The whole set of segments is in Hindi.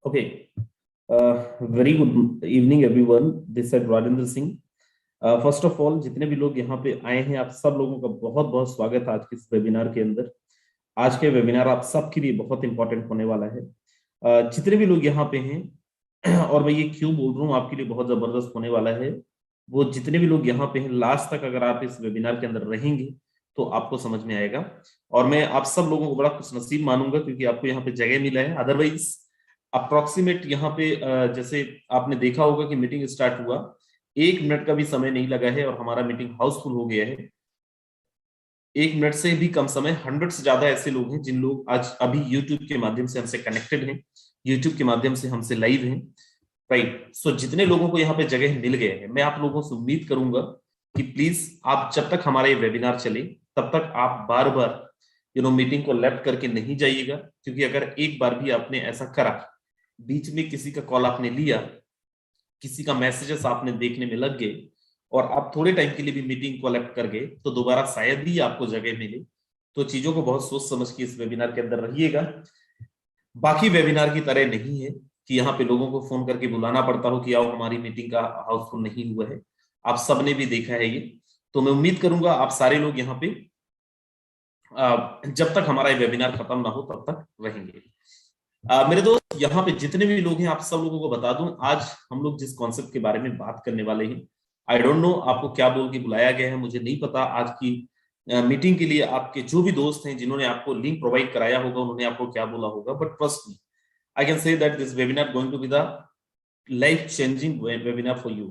Okay. Very good evening, everyone. This is Rajendra Singh. First of all, जितने भी लोग यहाँ पे आए हैं, आप सब लोगों का बहुत बहुत स्वागत है आज के इस वेबिनार के अंदर। आज के वेबिनार आप सबके लिए बहुत इंपॉर्टेंट होने वाला है। जितने भी लोग यहाँ पे हैं और मैं ये क्यों बोल रहा हूँ, आपके लिए बहुत जबरदस्त होने वाला है। वो जितने भी लोग यहाँ पे हैं, लास्ट तक अगर आप इस वेबिनार के अंदर रहेंगे तो आपको समझ में आएगा। और मैं आप सब लोगों को बड़ा खुशनसीब मानूंगा क्योंकि आपको यहाँ पे जगह मिला है। अदरवाइज अप्रोक्सीमेट यहाँ पे जैसे आपने देखा होगा कि मीटिंग स्टार्ट हुआ, 1 मिनट का भी समय नहीं लगा है और हमारा मीटिंग हाउसफुल हो गया है। 1 मिनट से भी कम समय, 100 से ज्यादा ऐसे लोग हैं जिन लोग आज अभी यूट्यूब के माध्यम से हमसे कनेक्टेड हैं, यूट्यूब के माध्यम से हमसे लाइव हैं। राइट। सो जितने लोगों को यहाँ पे जगह मिल गए हैं, मैं आप लोगों से उम्मीद करूंगा कि प्लीज आप जब तक हमारा ये वेबिनार चले तब तक आप बार बार मीटिंग को लेफ्ट करके नहीं जाइएगा। क्योंकि अगर एक बार भी आपने ऐसा करा, बीच में किसी का कॉल आपने लिया, किसी का मैसेजेस आपने देखने में लग गए और आप थोड़े टाइम के लिए भी मीटिंग को लेफ्ट कर गए, तो दोबारा शायद ही आपको जगह मिले। तो चीजों को बहुत सोच समझ के इस वेबिनार के अंदर रहिएगा। बाकी वेबिनार की तरह नहीं है कि यहाँ पे लोगों को फोन करके बुलाना पड़ता हो कि आओ हमारी मीटिंग का हाउसफुल नहीं हुआ है। आप सबने भी देखा है ये। तो मैं उम्मीद करूंगा आप सारे लोग यहाँ पे जब तक हमारा ये वेबिनार खत्म ना हो तब तक रहेंगे। मेरे दोस्त, यहाँ पे जितने भी लोग हैं, आप सब लोगों को बता दूं, आज हम लोग जिस कॉन्सेप्ट के बारे में बात करने वाले हैं, आई डोंट नो आपको क्या बोल के बुलाया गया है, मुझे नहीं पता। आज की मीटिंग के लिए आपके जो भी दोस्त हैं जिन्होंने आपको लिंक प्रोवाइड कराया होगा, उन्होंने आपको क्या बोला होगा, but trust me, I can say that this webinar going to be the life changing webinar for you.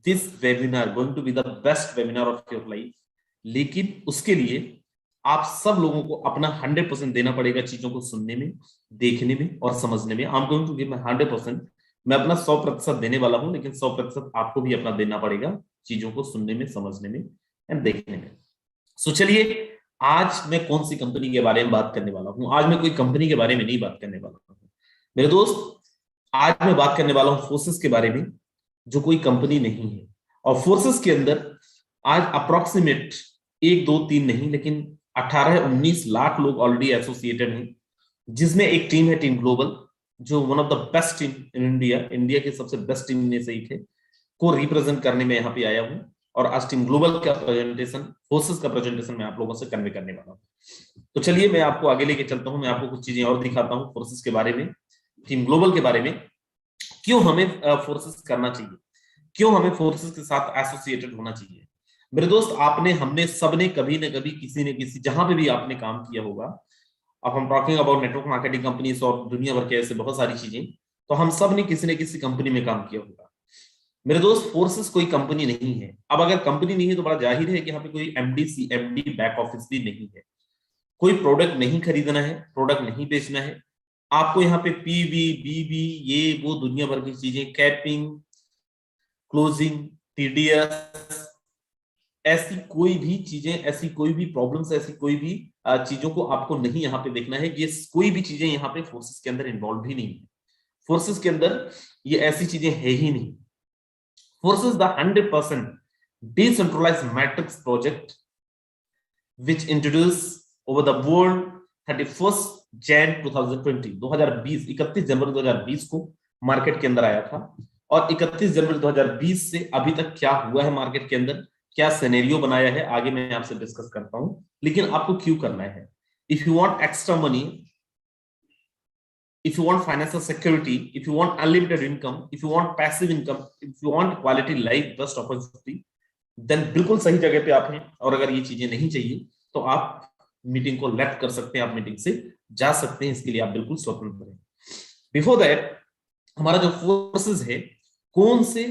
This webinar going to be the best webinar of your life. लेकिन उसके लिए आप सब लोगों को अपना 100% देना पड़ेगा, चीजों को सुनने में, देखने में और समझने में। I am going to give my 100%। मैं अपना 100% देने वाला हूं, लेकिन 100% आपको भी अपना देना पड़ेगा, चीजों को सुनने में, समझने में एंड देखने में। सो चलिए, आज मैं कौन सी कंपनी के बारे में बात करने वाला हूं। आज मैं कोई कंपनी के बारे में नहीं बात करने वाला हूं मेरे दोस्त। आज मैं बात करने वाला हूं फोर्सेस के बारे में, जो कोई कंपनी नहीं है। और फोर्सेस के अंदर आज अप्रोक्सीमेट 1 2 3 नहीं, लेकिन 18 19 लाख लोग ऑलरेडी एसोसिएटेड हैं, जिसमें एक टीम है, टीम ग्लोबल, जो one of the best team in India, India की सबसे बेस्ट टीम में से एक है, को रिप्रेजेंट करने में यहाँ पे आया हूँ। और आज टीम ग्लोबल का प्रेजेंटेशन, फोर्सेस का प्रेजेंटेशन मैं आप लोगों से कन्वे करने वाला हूँ। तो चलिए मैं आपको आगे लेके चलता हूँ, मैं आपको कुछ चीजें और दिखाता हूँ फोर्सेस के बारे में, टीम ग्लोबल के बारे में, क्यों हमें फोर्सेस करना चाहिए, क्यों हमें फोर्सेस के साथ एसोसिएटेड होना चाहिए। मेरे दोस्त, आपने, हमने, सबने कभी न कभी, किसी न किसी, जहां पे भी आपने काम किया होगा, अब हम talking about network marketing companies और दुनिया भर के ऐसे बहुत सारी चीजें, तो हम सब ने किसी न किसी कंपनी में काम किया होगा। मेरे दोस्त, फोर्सेस कोई कंपनी नहीं है। अब अगर कंपनी नहीं है तो बड़ा जाहिर है कि यहाँ पे कोई एमडी, सीएमडी, बैक ऑफिस भी नहीं है। कोई प्रोडक्ट नहीं खरीदना है, प्रोडक्ट नहीं बेचना है आपको। यहाँ पे पीवी, बीबी, ये वो दुनिया भर की चीजें, कैपिंग, क्लोजिंग, टीडीएस, ऐसी कोई भी चीजें, ऐसी कोई भी प्रॉब्लम्स, ऐसी कोई भी चीजों को आपको नहीं यहाँ पे देखना है। ये कोई भी चीजें यहाँ पे फोर्सेस के अंदर इन्वॉल्व ही नहीं है। फोर्सेस के अंदर ये ऐसी चीजें है ही नहीं। Forces the 100% decentralized matrix project which introduced over the world 31st Jan 2020, 2020, 31 जनवरी 2020 को मार्केट के अंदर आया था। और 31 जनवरी 2020 से अभी तक क्या हुआ है मार्केट के अंदर, क्या सिनेरियो बनाया है, आगे मैं आपसे डिस्कस करता हूं। लेकिन आपको क्यों करना है? If you want extra money, if you want financial security, if you want unlimited income, if you want passive income, if you want quality life, best opportunity, then बिल्कुल सही जगह पे आप हैं। और अगर ये चीजें नहीं चाहिए तो आप मीटिंग को लेफ्ट कर सकते हैं, आप मीटिंग से जा सकते हैं, इसके लिए आप बिल्कुल स्वतंत्र हैं। बिफोर दैट, हमारा जो फोर्सेस है, कौन से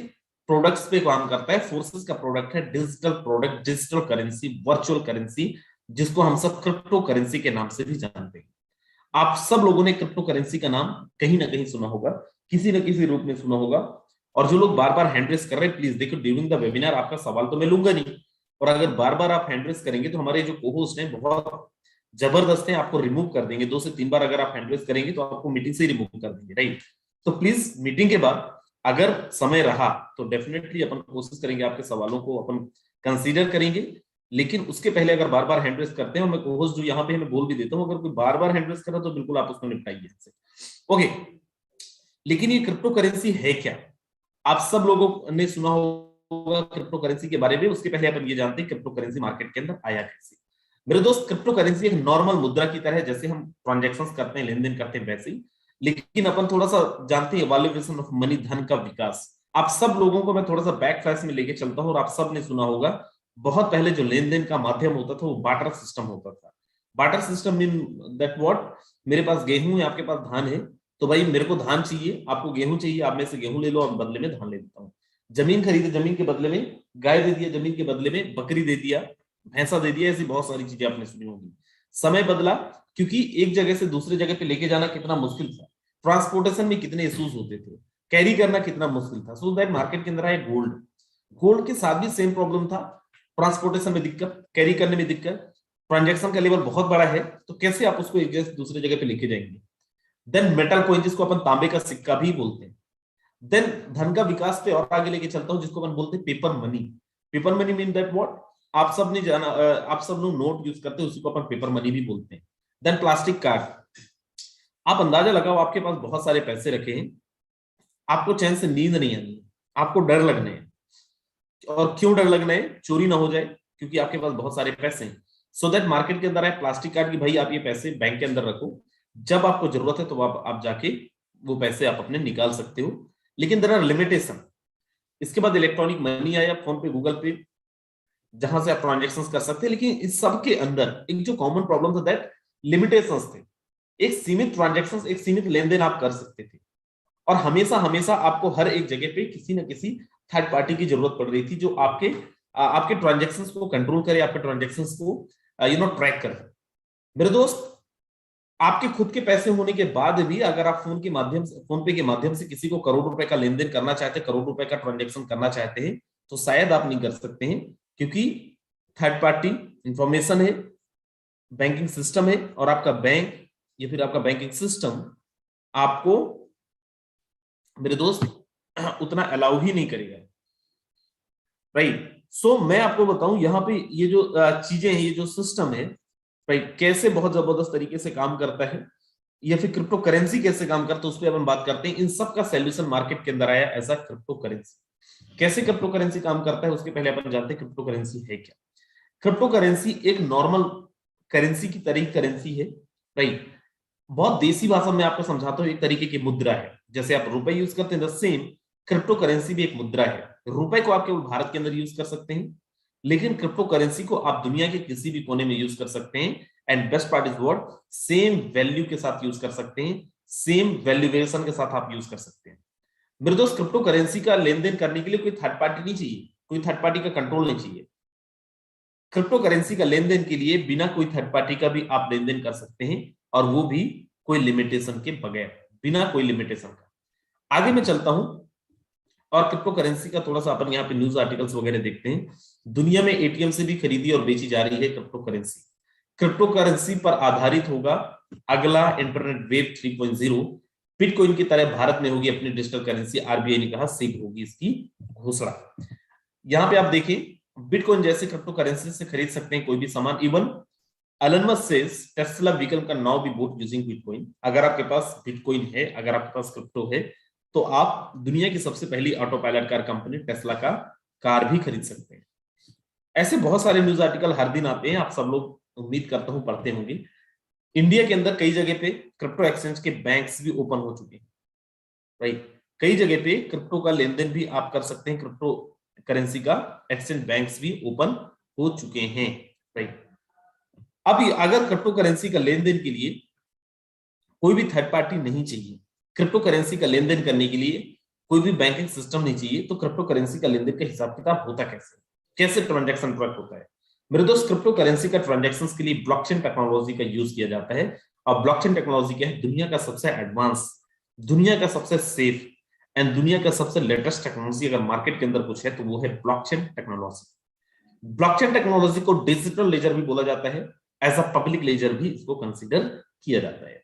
प्रोडक्ट्स पे काम करता है? फोर्सेस का प्रोडक्ट है digital product, digital currency, virtual currency, जिसको हम सब क्रिप्टो करेंसी के नाम से भी जानते हैं। आप सब लोगों ने क्रिप्टो करेंसी का नाम कहीं ना कहीं सुना होगा, किसी न किसी रूप में सुना होगा। और जो लोग बार बार हैंड रेस कर रहे हैं, प्लीज देखो, ड्यूरिंग द वेबिनार आपका सवाल तो मैं लूंगा नहीं, और अगर बार बार आप हैंड रेस करेंगे तो हमारे जो को-होस्ट हैं बहुत जबरदस्त हैं, आपको रिमूव कर देंगे। 2 से 3 बार अगर आप हैंड रेस करेंगे तो आपको मीटिंग से ही रिमूव कर देंगे, राइट? तो प्लीज मीटिंग के बाद अगर समय रहा तो डेफिनेटली अपन कोशिश करेंगे, आपके सवालों को अपन कंसीडर करेंगे। लेकिन उसके पहले अगर बार बार हैंड रेस करते हैं, और मैं को-होस्ट जो यहाँ पे मैं बोल भी देता हूँ, अगर कोई बार बार हैंड रेस कर रहा तो बिल्कुल आप उसको निपटाइए। ओके, लेकिन ये क्रिप्टो करेंसी है क्या? आप सब लोगों ने सुना होगा क्रिप्टो करेंसी के बारे में, उसके पहले अपन ये जानते हैं क्रिप्टो करेंसी मार्केट के अंदर आया कैसे। मेरे दोस्त, क्रिप्टो करेंसी एक नॉर्मल मुद्रा की तरह है, जैसे हम ट्रांजेक्शन्स करते हैं, लेन देन करते हैं, वैसे ही। लेकिन अपन थोड़ा सा जानते हैं वैल्यूएशन ऑफ मनी, धन का विकास। आप सब लोगों को मैं थोड़ा सा बैक फ्लैश में लेके चलता हूँ, और आप सब ने सुना होगा बहुत पहले जो लेन देन का माध्यम होता था वो बार्टर सिस्टम होता था। Barter system mean that what, मेरे पास गेहूं है, आपके पास धान है, तो भाई मेरे को धान चाहिए, आपको गेहूं चाहिए, आप में से गेहूं ले लो और बदले में धान ले लेता हूँ। जमीन खरीदे, जमीन के बदले में गाय दे दिया, जमीन के बदले में बकरी दे दिया, भैंसा दे दिया, ऐसी बहुत सारी चीजें आपने सुनी होगी। समय बदला, क्योंकि एक जगह से दूसरे जगह पे लेके जाना कितना मुश्किल था, ट्रांसपोर्टेशन में कितने इश्यूज होते थे, कैरी करना कितना मुश्किल था। सो दैट मार्केट के अंदर आया गोल्ड। गोल्ड के साथ भी सेम प्रॉब्लम था, ट्रांसपोर्टेशन में दिक्कत, कैरी करने में दिक्कत, ट्रांजेक्शन का लेवल बहुत बड़ा है, तो कैसे आप उसको एक जगह से दूसरे जगह पे लेके जाएंगे। देन मेटल कॉइन, जिसको अपन तांबे का सिक्का भी बोलते हैं। देन धन का विकास पे और आगे लेके चलता हूं, जिसको अपन बोलते हैं paper money. Paper money mean that what, आप सब ने जाना, आप सब लोग नोट यूज करते हैं, उसी को अपन पेपर मनी भी बोलते हैं। Then plastic card. आप अंदाजा लगाओ, आपके पास बहुत सारे पैसे रखे हैं, आपको चैन से नींद नहीं आनी है, आपको डर लगने है। और क्यों डर लगना है? चोरी ना हो जाए, क्योंकि आपके पास बहुत सारे पैसे हैं। सो दैट मार्केट के अंदर है प्लास्टिक कार्ड की, भाई आप ये पैसे बैंक के अंदर रखो, जब आपको जरूरत है तो आप जाके वो पैसे आप अपने निकाल सकते हो। लेकिन देयर आर लिमिटेशन। इसके बाद इलेक्ट्रॉनिक मनी आया, फोन पे, गूगल पे, जहां से आप ट्रांजेक्शंस कर सकते हैं। लेकिन इस सब के अंदर एक जो कॉमन प्रॉब्लम था, दैट लिमिटेशंस थे। एक सीमित ट्रांजेक्शंस, एक सीमित लेन देन आप कर सकते थे, और हमेशा हमेशा आपको हर एक जगह पे किसी ना किसी थर्ड पार्टी की जरूरत पड़ रही थी, जो आपके ट्रांजेक्शंस को कंट्रोल करे, आपके ट्रांजेक्शंस को ट्रैक करे। मेरे दोस्त, आपके खुद के पैसे होने के बाद भी अगर आप फोन पे के माध्यम से किसी को करोड़ रुपए का लेन देन करना चाहते हैं, करोड़ रुपए का ट्रांजेक्शन करना चाहते हैं, तो शायद आप नहीं कर सकते हैं, क्योंकि थर्ड पार्टी इंफॉर्मेशन है, बैंकिंग सिस्टम है, और आपका बैंक या फिर आपका बैंकिंग सिस्टम आपको, मेरे दोस्त, उतना अलाउ ही नहीं करेगा। राइट। सो मैं आपको बताऊं, यहाँ पे ये जो चीजें हैं, ये जो सिस्टम है, राइट, कैसे बहुत जबरदस्त तरीके से काम करता है, या फिर क्रिप्टो करेंसी कैसे काम करता है, उस पर अपन बात करते हैं। इन सब का सॉल्यूशन मार्केट के अंदर आया एज अ क्रिप्टो करेंसी। कैसे क्रिप्टो करेंसी काम करता है, उसके पहले अपन जानते हैं क्रिप्टो करेंसी है क्या। क्रिप्टो करेंसी एक नॉर्मल करेंसी की तरह करेंसी है, राइट। बहुत देसी भाषा में आपको समझाता हूँ, एक तरीके की मुद्रा है। जैसे आप रुपए यूज करते हैं, द सेम क्रिप्टो करेंसी भी एक मुद्रा है। रुपए को आप केवल भारत के अंदर यूज कर सकते हैं, लेकिन क्रिप्टो करेंसी को आप दुनिया के किसी भी कोने में यूज कर सकते हैं। And best part is what, same value के साथ यूज कर सकते हैं, सेम वैल्यूएशन के साथ आप यूज कर सकते हैं। मेरे दोस्त, क्रिप्टो करेंसी का लेन देन करने के लिए कोई थर्ड पार्टी नहीं चाहिए, कोई थर्ड पार्टी का कंट्रोल नहीं चाहिए। क्रिप्टो करेंसी का लेन देन के लिए बिना कोई थर्ड पार्टी का भी आप लेन देन कर सकते हैं, और वो भी कोई लिमिटेशन के बगैर, बिना कोई लिमिटेशन का। आगे मैं चलता हूं, और क्रिप्टो करेंसी का थोड़ा सा अपन यहाँ पे न्यूज आर्टिकल्स वगैरह देखते हैं। दुनिया में एटीएम से भी खरीदी और बेची जा रही है क्रिप्टो करेंसी। क्रिप्टो करेंसी पर आधारित होगा अगला इंटरनेट वेब 3.0। बिटकॉइन की तरह भारत में होगी अपनी डिजिटल करेंसी, आरबीआई ने कहा शीघ्र होगी इसकी घोषणा। यहाँ पे आप देखिए, बिटकॉइन जैसे क्रिप्टो करेंसी से खरीद सकते हैं कोई भी सामान। Even Elon Musk says Tesla vehicle can now be bought using bitcoin. अगर आपके पास बिटकॉइन है, अगर आपके पास क्रिप्टो है, तो आप दुनिया की सबसे पहली auto pilot car company Tesla का कार भी खरीद सकते हैं। ऐसे बहुत सारे न्यूज आर्टिकल हर दिन आते हैं, आप सब लोग उम्मीद करता हूं पढ़ते होंगे। इंडिया के अंदर कई जगह पे क्रिप्टो एक्सचेंज के बैंक्स भी ओपन हो चुके हैं, राइट। कई जगह पे क्रिप्टो का लेन देन भी आप कर सकते हैं, क्रिप्टो करेंसी का एक्सचेंज बैंक्स भी ओपन हो चुके हैं, राइट। अब अगर क्रिप्टो करेंसी का लेन देन के लिए कोई भी थर्ड पार्टी नहीं चाहिए, क्रिप्टो करेंसी का लेन देन करने के लिए कोई भी बैंकिंग सिस्टम नहीं चाहिए, तो क्रिप्टो करेंसी का लेन देन का हिसाब किताब होता कैसे, कैसे ट्रांजैक्शन ट्रैक होता है। मेरे दोस्त, क्रिप्टो करेंसी का ट्रांजैक्शंस के लिए ब्लॉकचेन टेक्नोलॉजी का यूज किया जाता है। और ब्लॉकचेन टेक्नोलॉजी क्या है? दुनिया का सबसे एडवांस, दुनिया का सबसे सेफ एंड दुनिया का सबसे लेटेस्ट टेक्नोलॉजी अगर मार्केट के अंदर कुछ है तो वो है ब्लॉकचेन टेक्नोलॉजी। ब्लॉकचेन टेक्नोलॉजी को डिजिटल लेजर भी बोला जाता है, एज अ पब्लिक लेजर भी इसको कंसीडर किया जाता है।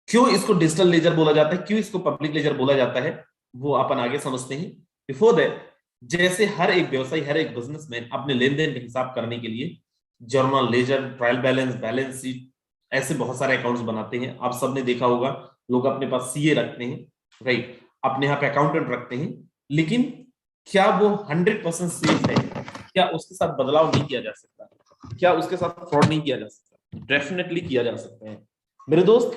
क्यों इसको डिजिटल लेजर बोला जाता है, क्यों इसको पब्लिक लेजर बोला जाता है, वो अपन आगे समझते हैं। बिफोर दैट, जैसे हर एक व्यवसायी, हर एक बिजनेसमैन अपने लेन देन का हिसाब करने के लिए journal, ledger, trial balance, balance sheet, ऐसे बहुत सारे अकाउंट्स बनाते हैं, आप सबने देखा होगा, लोग अपने पास सीए रखते हैं, राइट, अपने यहाँ पे अकाउंटेंट रखते हैं, लेकिन क्या वो 100% सेफ है? क्या उसके साथ बदलाव नहीं किया जा सकता? क्या उसके साथ फ्रॉड नहीं किया जा सकता? डेफिनेटली किया जा सकता है मेरे दोस्त।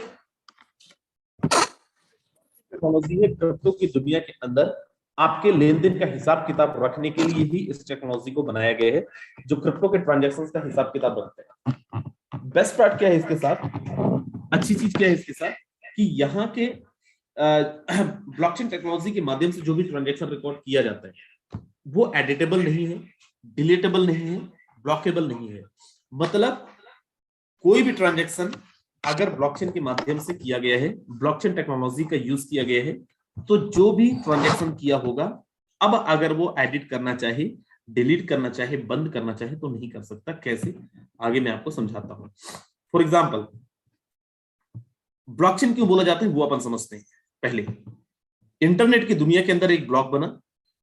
टेक्नोलॉजी है क्रिप्टो की दुनिया के अंदर आपके लेन देन का हिसाब किताब रखने के लिए ही इस टेक्नोलॉजी को बनाया गया है, जो क्रिप्टो के ट्रांजैक्शंस का हिसाब किताब रखते हैं। बेस्ट पार्ट क्या है इसके साथ, अच्छी चीज क्या है इसके साथ, कि यहाँ के ब्लॉकचेन टेक्नोलॉजी के माध्यम से जो भी ट्रांजैक्शन रिकॉर्ड किया जाता है वो एडिटेबल नहीं है, डिलीटेबल नहीं है, ब्लॉकेबल नहीं है। मतलब कोई भी ट्रांजैक्शन अगर ब्लॉकचेन के माध्यम से किया गया है, ब्लॉकचेन टेक्नोलॉजी का यूज किया गया है, तो जो भी ट्रांजैक्शन किया होगा, अब अगर वो एडिट करना चाहे, डिलीट करना चाहे, बंद करना चाहे तो नहीं कर सकता। कैसे, आगे मैं आपको समझाता हूं। फॉर एग्जाम्पल, ब्लॉकचेन क्यों बोला जाता है वो अपन समझते हैं। पहले इंटरनेट की दुनिया के अंदर एक ब्लॉक बना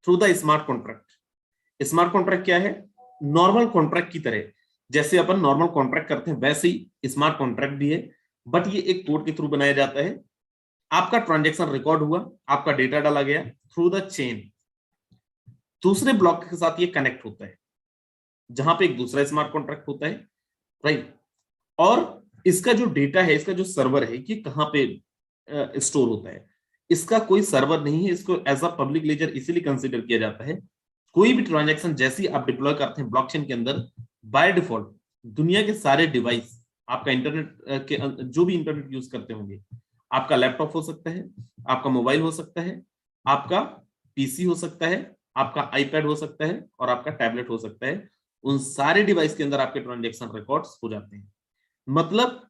through the smart contract. Smart contract क्या है? नॉर्मल कॉन्ट्रैक्ट की तरह, जैसे अपन नॉर्मल कॉन्ट्रैक्ट करते हैं वैसे ही स्मार्ट कॉन्ट्रैक्ट भी है, बट ये एक कोड के थ्रू बनाया जाता है। आपका ट्रांजैक्शन रिकॉर्ड हुआ, आपका डेटा डाला गया थ्रू द चेन, दूसरे ब्लॉक के साथ ये कनेक्ट होता है, जहां पे एक दूसरा स्मार्ट कॉन्ट्रैक्ट होता है, राइट। और इसका जो डेटा है, इसका जो सर्वर है, ये कहां पे स्टोर होता है? इसका कोई सर्वर नहीं है, इसको एज अ पब्लिक लेजर इसीलिए कंसीडर किया जाता है। कोई भी ट्रांजैक्शन जैसे ही आप डिप्लॉय करते हैं ब्लॉकचेन के अंदर, बाय डिफॉल्ट दुनिया के सारे डिवाइस, आपका इंटरनेट के जो भी इंटरनेट यूज करते होंगे, आपका लैपटॉप हो सकता है, आपका मोबाइल हो सकता है, आपका पीसी हो सकता है, आपका आईपैड हो सकता है और आपका टैबलेट हो सकता है, उन सारे डिवाइस के अंदर आपके ट्रांजैक्शन रिकॉर्ड्स हो जाते हैं। मतलब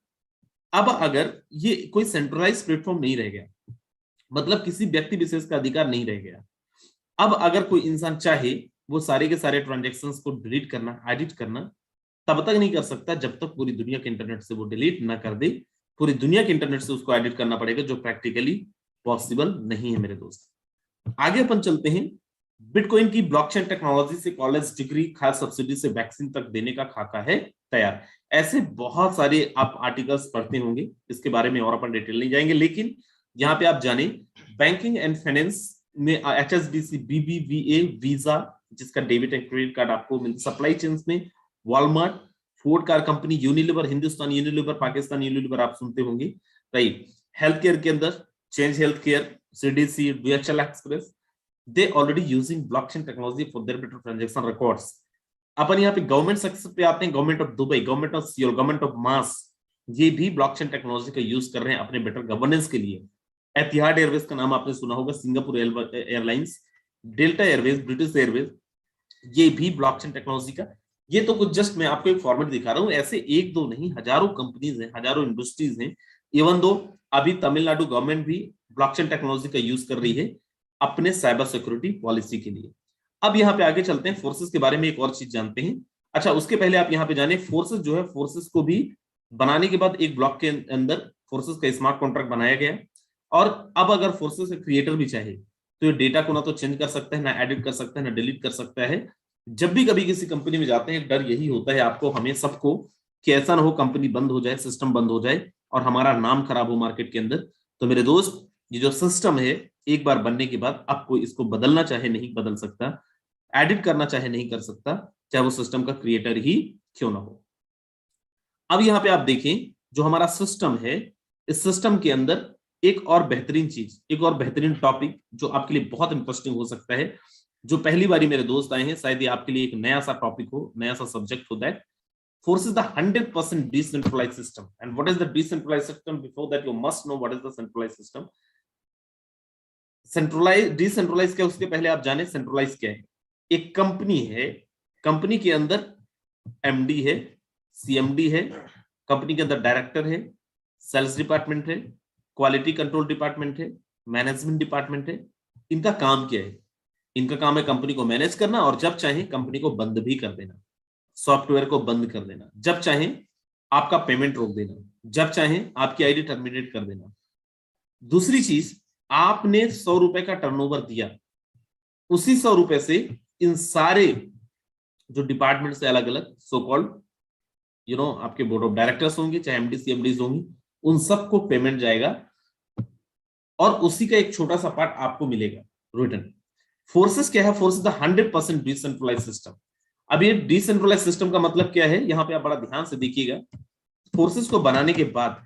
अब अगर ये कोई सेंट्रलाइज प्लेटफॉर्म नहीं रह गया, मतलब किसी व्यक्ति विशेष का अधिकार नहीं रह गया। अब अगर कोई इंसान चाहे वो सारे के सारे ट्रांजैक्शंस को डिलीट करना, एडिट करना, तब तक नहीं कर सकता जब तक पूरी दुनिया के इंटरनेट से वो डिलीट ना कर दे। पूरी दुनिया के इंटरनेट से उसको एडिट करना पड़ेगा, जो प्रैक्टिकली पॉसिबल नहीं है मेरे दोस्त। आगे अपन चलते हैं। बिटकॉइन की ब्लॉकचेन टेक्नोलॉजी से कॉलेज डिग्री, खास सब्सिडी से वैक्सीन तक देने का खाका है तैयार। ऐसे बहुत सारे आप आर्टिकल्स पढ़ते होंगे, इसके बारे में और अपन डिटेल नहीं जाएंगे, लेकिन यहाँ पे आप जाने बैंकिंग एंड फाइनेंस में HSBC, BBVA, वीजा, जिसका डेबिट एंड क्रेडिट कार्ड आपको मिलता, सप्लाई चेन्स में Walmart, Ford car company, Unilever, Hindustan Unilever, Pakistan Unilever आप सुनते होंगे, राइट। हेल्थ केयर के अंदर change health care, CDC, DHL express, they already using blockchain technology for their better transaction records. अपन यहाँ पे गवर्नमेंट सेक्टर पे आते हैं, government of Dubai, government of Seoul, government of mass, ये भी ब्लॉकचेन टेक्नोलॉजी का यूज कर रहे हैं अपने बेटर गवर्नेंस के लिए। एतिहाद एयरवेज का नाम आपने सुना होगा, Singapore airlines, delta Airways, British Airways, ये भी ब्लॉकचेन टेक्नोलॉजी का। ये तो कुछ जस्ट मैं आपको एक फॉर्मेट दिखा रहा हूं, ऐसे एक दो नहीं, हजारों कंपनीज हैं, हजारों इंडस्ट्रीज हैं। इवन दो अभी तमिलनाडु गवर्नमेंट भी ब्लॉकचेन टेक्नोलॉजी का यूज कर रही है अपने साइबर सिक्योरिटी पॉलिसी के लिए। अब यहाँ पे आगे चलते हैं, फोर्सेस के बारे में एक और चीज जानते हैं। अच्छा, उसके पहले आप यहाँ पे जाने, फोर्सेस जो है, फोर्सेस को भी बनाने के बाद एक ब्लॉक के अंदर फोर्सेस का स्मार्ट कॉन्ट्रैक्ट बनाया गया। और अब अगर फोर्सेस का क्रिएटर भी चाहे तो ये डेटा को ना तो चेंज कर सकता है, ना एडिट कर सकता है, ना डिलीट कर सकता है। जब भी कभी किसी कंपनी में जाते हैं, डर यही होता है आपको, हमें सबको, कि ऐसा ना हो कंपनी बंद हो जाए, सिस्टम बंद हो जाए और हमारा नाम खराब हो मार्केट के अंदर। तो मेरे दोस्त, ये जो सिस्टम है, एक बार बनने के बाद अब कोई इसको बदलना चाहे नहीं बदल सकता, एडिट करना चाहे नहीं कर सकता, चाहे वो सिस्टम का क्रिएटर ही क्यों ना हो। अब यहाँ पे आप देखें, जो हमारा सिस्टम है, इस सिस्टम के अंदर एक और बेहतरीन चीज, एक और बेहतरीन टॉपिक जो आपके लिए बहुत इंटरेस्टिंग हो सकता है, जो पहली बारी मेरे दोस्त आए हैं, शायद ये आपके लिए एक नया सा टॉपिक हो, नया सा सब्जेक्ट हो। That force is the 100% decentralized system. And what is the decentralized system? Before that, you must know what is the centralized system. Centralize, decentralize क्या, उसके पहले आप जाने सेंट्रलाइज क्या है। एक कंपनी है, कंपनी के अंदर MD है, CMD है, कंपनी के अंदर डायरेक्टर है, सेल्स डिपार्टमेंट है, क्वालिटी कंट्रोल डिपार्टमेंट है, मैनेजमेंट डिपार्टमेंट है। इनका काम क्या है? इनका काम है कंपनी को मैनेज करना और जब चाहे कंपनी को बंद भी कर देना, सॉफ्टवेयर को बंद कर देना, जब चाहे आपका पेमेंट रोक देना, जब चाहे आपकी आईडी टर्मिनेट कर देना। दूसरी चीज, आपने 100 रुपए का टर्नओवर दिया, उसी 100 रुपए से इन सारे जो डिपार्टमेंट से अलग अलग सो कॉल्ड आपके बोर्ड ऑफ डायरेक्टर्स होंगे, चाहे एमडी सीएमडीज होंगी, उन सबको पेमेंट जाएगा और उसी का एक छोटा सा पार्ट आपको मिलेगा रिटर्न। फोर्सेस क्या है? Forsage the 100% decentralize system. अब ये डिसेंट्रलाइज सिस्टम का मतलब क्या है, यहाँ पे आप बड़ा ध्यान से देखिएगा। फोर्सेस को बनाने के बाद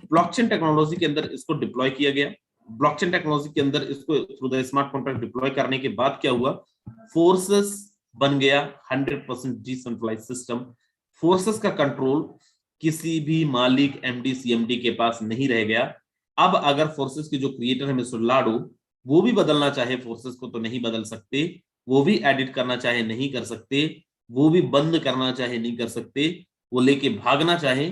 ब्लॉकचेन टेक्नोलॉजी के अंदर इसको डिप्लॉय किया गया। ब्लॉकचेन टेक्नोलॉजी के अंदर इसको through the smart contract deploy करने के बाद क्या हुआ, फोर्सेस बन गया 100% डिसेंट्रलाइज सिस्टम। फोर्सेस का कंट्रोल किसी भी मालिक एमडी सीएमडी के पास नहीं रह गया। अब अगर फोर्सेस के जो क्रिएटर है मिस्टर लाडो, वो भी बदलना चाहे फोर्सेस को तो नहीं बदल सकते, वो भी एडिट करना चाहे नहीं कर सकते, वो भी बंद करना चाहे नहीं कर सकते, वो लेके भागना चाहे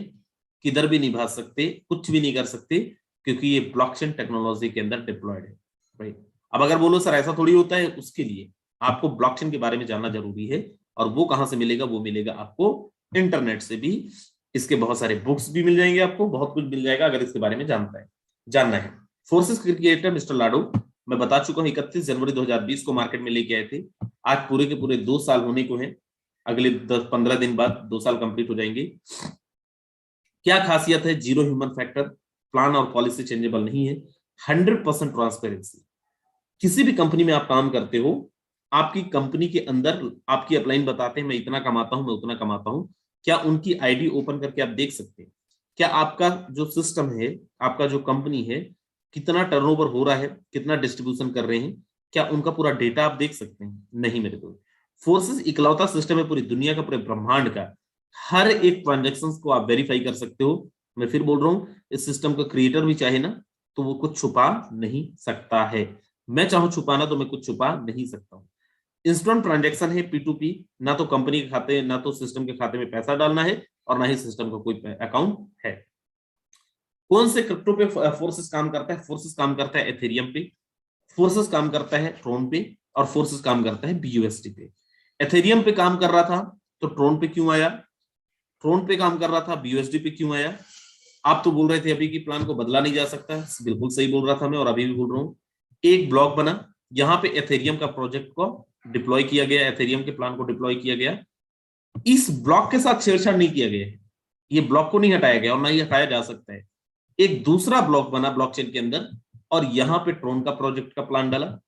किधर भी नहीं भाग सकते, कुछ भी नहीं कर सकते, क्योंकि ये ब्लॉकचेन टेक्नोलॉजी के अंदर डिप्लॉयड है। राइट। अब अगर बोलो सर ऐसा थोड़ी होता है, उसके लिए आपको ब्लॉकचेन के बारे में जानना जरूरी है। और वो कहां से मिलेगा? वो मिलेगा आपको इंटरनेट से भी। इसके बहुत सारे बुक्स भी मिल जाएंगे, आपको बहुत कुछ मिल जाएगा अगर इसके बारे में जानना है। फोर्सेस क्रिएटर मिस्टर लाडो, मैं बता चुका हूं 31 जनवरी 2020 को मार्केट में लेके आए थे। आज पूरे के पूरे 2 साल होने को हैं। अगले 10-15 दिन बाद 2 साल कंप्लीट हो जाएंगे। क्या खासियत है? जीरो ह्यूमन फैक्टर, प्लान और पॉलिसी चेंजेबल नहीं है, 100% ट्रांसपेरेंसी। किसी भी कंपनी में आप काम करते हो, आपकी कंपनी के अंदर आपकी अपलाइन बताते हैं मैं इतना कमाता हूं, मैं उतना कमाता हूं। क्या उनकी आईडी ओपन करके आप देख सकते हैं? क्या आपका जो सिस्टम है, आपका जो कंपनी है, कितना टर्नओवर हो रहा है, कितना डिस्ट्रीब्यूशन कर रहे हैं, क्या उनका पूरा डेटा आप देख सकते हैं? नहीं मेरे दोस्त। फोर्सेस इकलौता सिस्टम है पूरी दुनिया का, पूरे ब्रह्मांड का, हर एक ट्रांजेक्शन को आप वेरीफाई कर सकते हो। मैं फिर बोल रहा हूं, इस सिस्टम का क्रिएटर भी चाहे ना तो वो कुछ छुपा नहीं सकता है। मैं चाहूं छुपाना तो मैं कुछ छुपा नहीं सकता हूं। इंस्टेंट ट्रांजैक्शन है, P2P, ना तो कंपनी के खाते ना तो सिस्टम के खाते में पैसा डालना है और ना ही सिस्टम का कोई अकाउंट है। कौन से क्रिप्टो पे फोर्सेस काम करता है? फोर्सेस काम करता है एथेरियम पे, फोर्सेस काम करता है ट्रोन पे, और फोर्सेस काम करता है BUSD पे। एथेरियम पे काम कर रहा था तो ट्रोन पे क्यों आया? ट्रोन पे काम कर रहा था BUSD पे क्यों आया? आप तो बोल रहे थे अभी की प्लान को बदला नहीं जा सकता। बिल्कुल सही बोल रहा था मैं, और अभी भी बोल रहा हूं। एक ब्लॉक बना, यहां पे एथेरियम का प्रोजेक्ट को डिप्लॉय किया गया, एथेरियम के प्लान को डिप्लॉय किया गया। इस ब्लॉक के साथ छेड़छाड़ नहीं किया गया है, ये ब्लॉक को नहीं हटाया गया और ना ही हटाया जा सकता है। एक दूसरा ब्लॉक बना ब्लॉकचेन के अंदर और यहां पे ट्रोन का प्रोजेक्ट का प्लान डाला,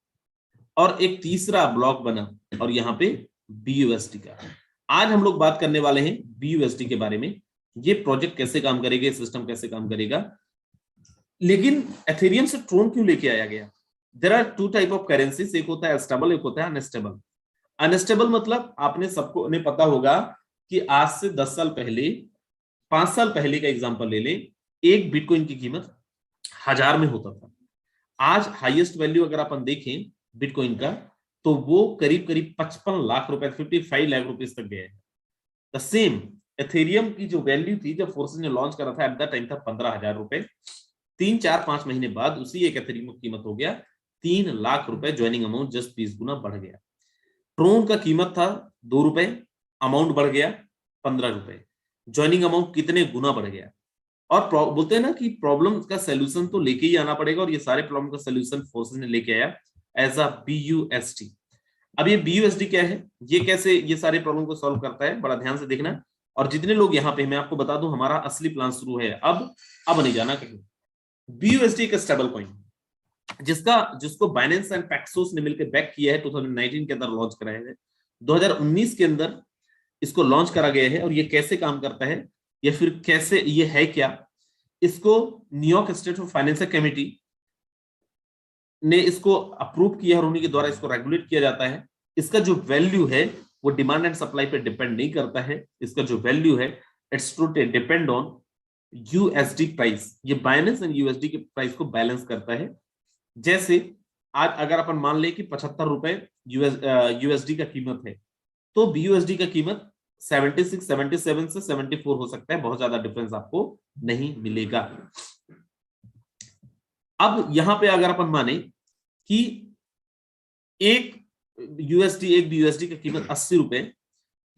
और एक तीसरा ब्लॉक बना और यहाँ पे BUSD का। आज हम लोग बात करने वाले हैं BUSD के बारे में, ये प्रोजेक्ट कैसे काम करेगा, सिस्टम कैसे काम करेगा। लेकिन एथेरियम से ट्रोन क्यों लेके आया गया? There are 2 type of currencies, एक होता है स्टेबल, एक होता है अनस्टेबल। अनस्टेबल मतलब आपने सबको ने पता होगा कि आज से 10 साल पहले, 5 साल पहले का एग्जांपल ले ले, एक बिटकॉइन की कीमत 1000 में होता था। आज हाईएस्ट वैल्यू अगर अपन देखें बिटकॉइन का, तो वो करीब करीब 55 लाख रुपए, 55 लाख रुपीज तक गया है। द सेम एथेरियम की जो वैल्यू थी जब फोर्सेस ने लॉन्च करा था, एट द टाइम था 15,000 रुपए। 3-4-5 महीने बाद उसी एक एथेरियम की कीमत हो गया 3 लाख रुपए। ज्वाइनिंग अमाउंट जस्ट 20 गुना बढ़ गया। ट्रोन का कीमत था 2 रुपए, अमाउंट बढ़ गया 15 रुपए। ज्वाइनिंग अमाउंट कितने गुना बढ़ गया। और बोलते हैं ना कि प्रॉब्लम का सोल्यूशन तो लेके ही आना पड़ेगा, और ये सारे प्रॉब्लम का सोल्यूशन फोर्सेस ने लेके आया एज अ BUSD। अब ये BUSD क्या है, ये कैसे ये सारे प्रॉब्लम को सॉल्व करता है, बड़ा ध्यान से देखना। और जितने लोग यहाँ पे, मैं आपको बता दूं हमारा असली प्लान शुरू है अब नहीं जाना कहीं। BUSD एक स्टेबल कॉइन जिसको बाइनेंस एंड पैक्सोस ने मिलकर बैक किया है, 2019 के अंदर लॉन्च कराया है, 2019 के अंदर इसको लॉन्च करा गया है। और ये कैसे काम करता है या फिर कैसे ये है क्या, इसको New York state of financial committee ने इसको अप्रूव किया और उन्हीं के द्वारा इसको रेगुलेट किया जाता है। इसका जो वैल्यू है वो डिमांड एंड सप्लाई पे डिपेंड नहीं करता है। इसका जो वैल्यू है it's to depend on USD price. ये बाइनेंस एंड USD के प्राइस को बैलेंस करता है। जैसे आज अगर अपन मान ले कि 75 रुपए USD का कीमत है, तो BUSD का कीमत 76, 77 से 74 हो सकता है। बहुत ज्यादा डिफरेंस आपको नहीं मिलेगा। अब यहां पे अगर अपन माने कि एक BUSD की कीमत 80 रुपए,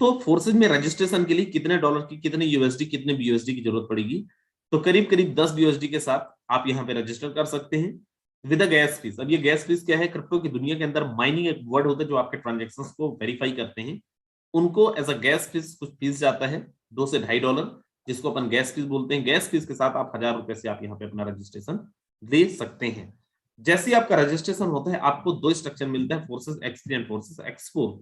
तो फोर्सेज में रजिस्ट्रेशन के लिए कितने डॉलर की, कितने USD, कितने BUSD की जरूरत पड़ेगी? तो करीब करीब 10 BUSD के साथ आप यहाँ पे रजिस्टर कर सकते हैं विद अ गैस फीस। अब ये गैस फीस क्या है? क्रिप्टो की दुनिया के अंदर माइनिंग एक वर्ड होता है जो आपके ट्रांजेक्शंस को वेरीफाई करते हैं, उनको एज अ गैस फीस कुछ फीस जाता है $2 से $2.5, जिसको अपन गैस फीस बोलते हैं। गैस फीस के साथ आप ₹1000 से आप यहाँ पे अपना रजिस्ट्रेशन ले सकते हैं। जैसे ही आपका रजिस्ट्रेशन होता है, आपको 2 स्ट्रक्चर मिलता है, forces X3 and forces X4।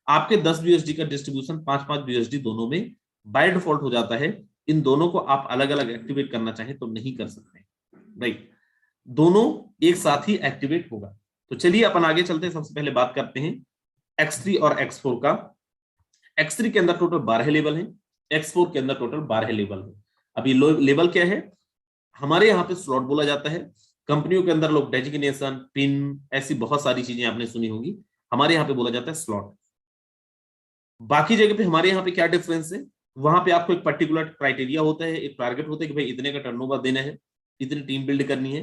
आपके 10 BUSD का डिस्ट्रीब्यूशन 5-5 BUSD दोनों में बाय डिफॉल्ट हो जाता है। इन दोनों को आप अलग अलग एक्टिवेट करना चाहें तो नहीं कर सकते, राइट, दोनों एक साथ ही एक्टिवेट होगा। तो चलिए अपन आगे चलते हैं। सबसे पहले बात करते हैं X3 और X4 का। X3 के अंदर टोटल 12 लेवल है, X4 के अंदर टोटल 12 लेवल है। अभी लेवल क्या है, हमारे यहाँ पे स्लॉट बोला जाता है। कंपनियों के अंदर लोग डेजिग्नेशन, पिन, ऐसी बहुत सारी चीजें आपने सुनी होंगी, हमारे यहाँ पे बोला जाता है स्लॉट। बाकी जगह पे हमारे यहाँ पे क्या डिफरेंस है, वहां पे आपको एक पर्टिकुलर क्राइटेरिया होता है, एक टारगेट होता है कि भाई इतने का टर्नओवर देना है, इतनी टीम बिल्ड करनी है,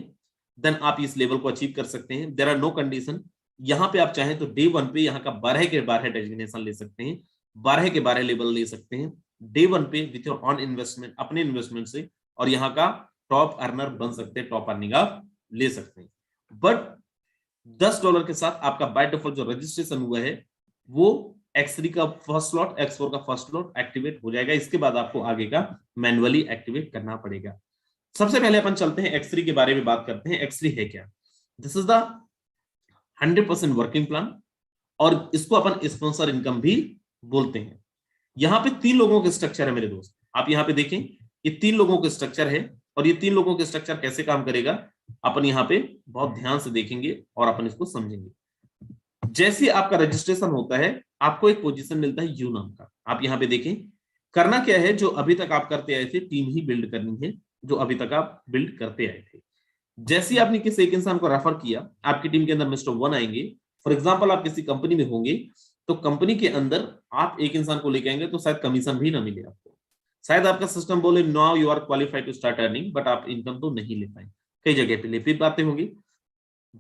देन आप इस लेवल को अचीव कर सकते हैं। There are no condition. यहाँ पे आप चाहें तो डे 1 पे यहाँ का 12 के 12 डेजिग्नेशन ले सकते हैं, 12 के 12 लेवल ले सकते हैं डे 1 पे विथ योर ऑन इन्वेस्टमेंट, अपने इन्वेस्टमेंट से, और यहाँ का टॉप अर्नर बन सकते हैं, टॉप अर्निंग आप ले सकते हैं। बट $10 के साथ आपका बाय डिफॉल्ट जो रजिस्ट्रेशन हुआ है वो X3 का फर्स्ट स्लॉट, X4 का फर्स्ट स्लॉट एक्टिवेट हो जाएगा। इसके बाद आपको आगे का मैन्युअली एक्टिवेट करना पड़ेगा। सबसे पहले अपन चलते हैं X3 के बारे में बात करते हैं। X3 है क्या? This is the 100% working plan, और इसको अपन स्पॉन्सर इनकम भी बोलते हैं। यहाँ पे 3 लोगों के स्ट्रक्चर है मेरे दोस्त, आप यहाँ पे देखें, ये 3 लोगों के स्ट्रक्चर है, और ये 3 लोगों के स्ट्रक्चर कैसे काम करेगा अपन यहाँ पे बहुत ध्यान से देखेंगे और अपन इसको समझेंगे। जैसे आपका रजिस्ट्रेशन होता है, आपको एक पोजीशन मिलता है यू नाम का। आप यहाँ पे देखें, करना क्या है, जो अभी तक आप करते आए थे, टीम ही बिल्ड करनी है जो अभी तक आप बिल्ड करते आए थे। जैसे आपने किसी एक इंसान को रेफर किया, आपकी टीम के अंदर मिस्टर 1 आएंगे। फॉर एग्जाम्पल आप किसी कंपनी में होंगे, तो कंपनी के अंदर आप एक इंसान को लेके आएंगे तो शायद कमीशन भी ना मिले आपको, शायद आपका सिस्टम बोले now you are qualified to start earning, but आप इनकम तो नहीं ले पाए। कई जगह पे ले पाते होंगे,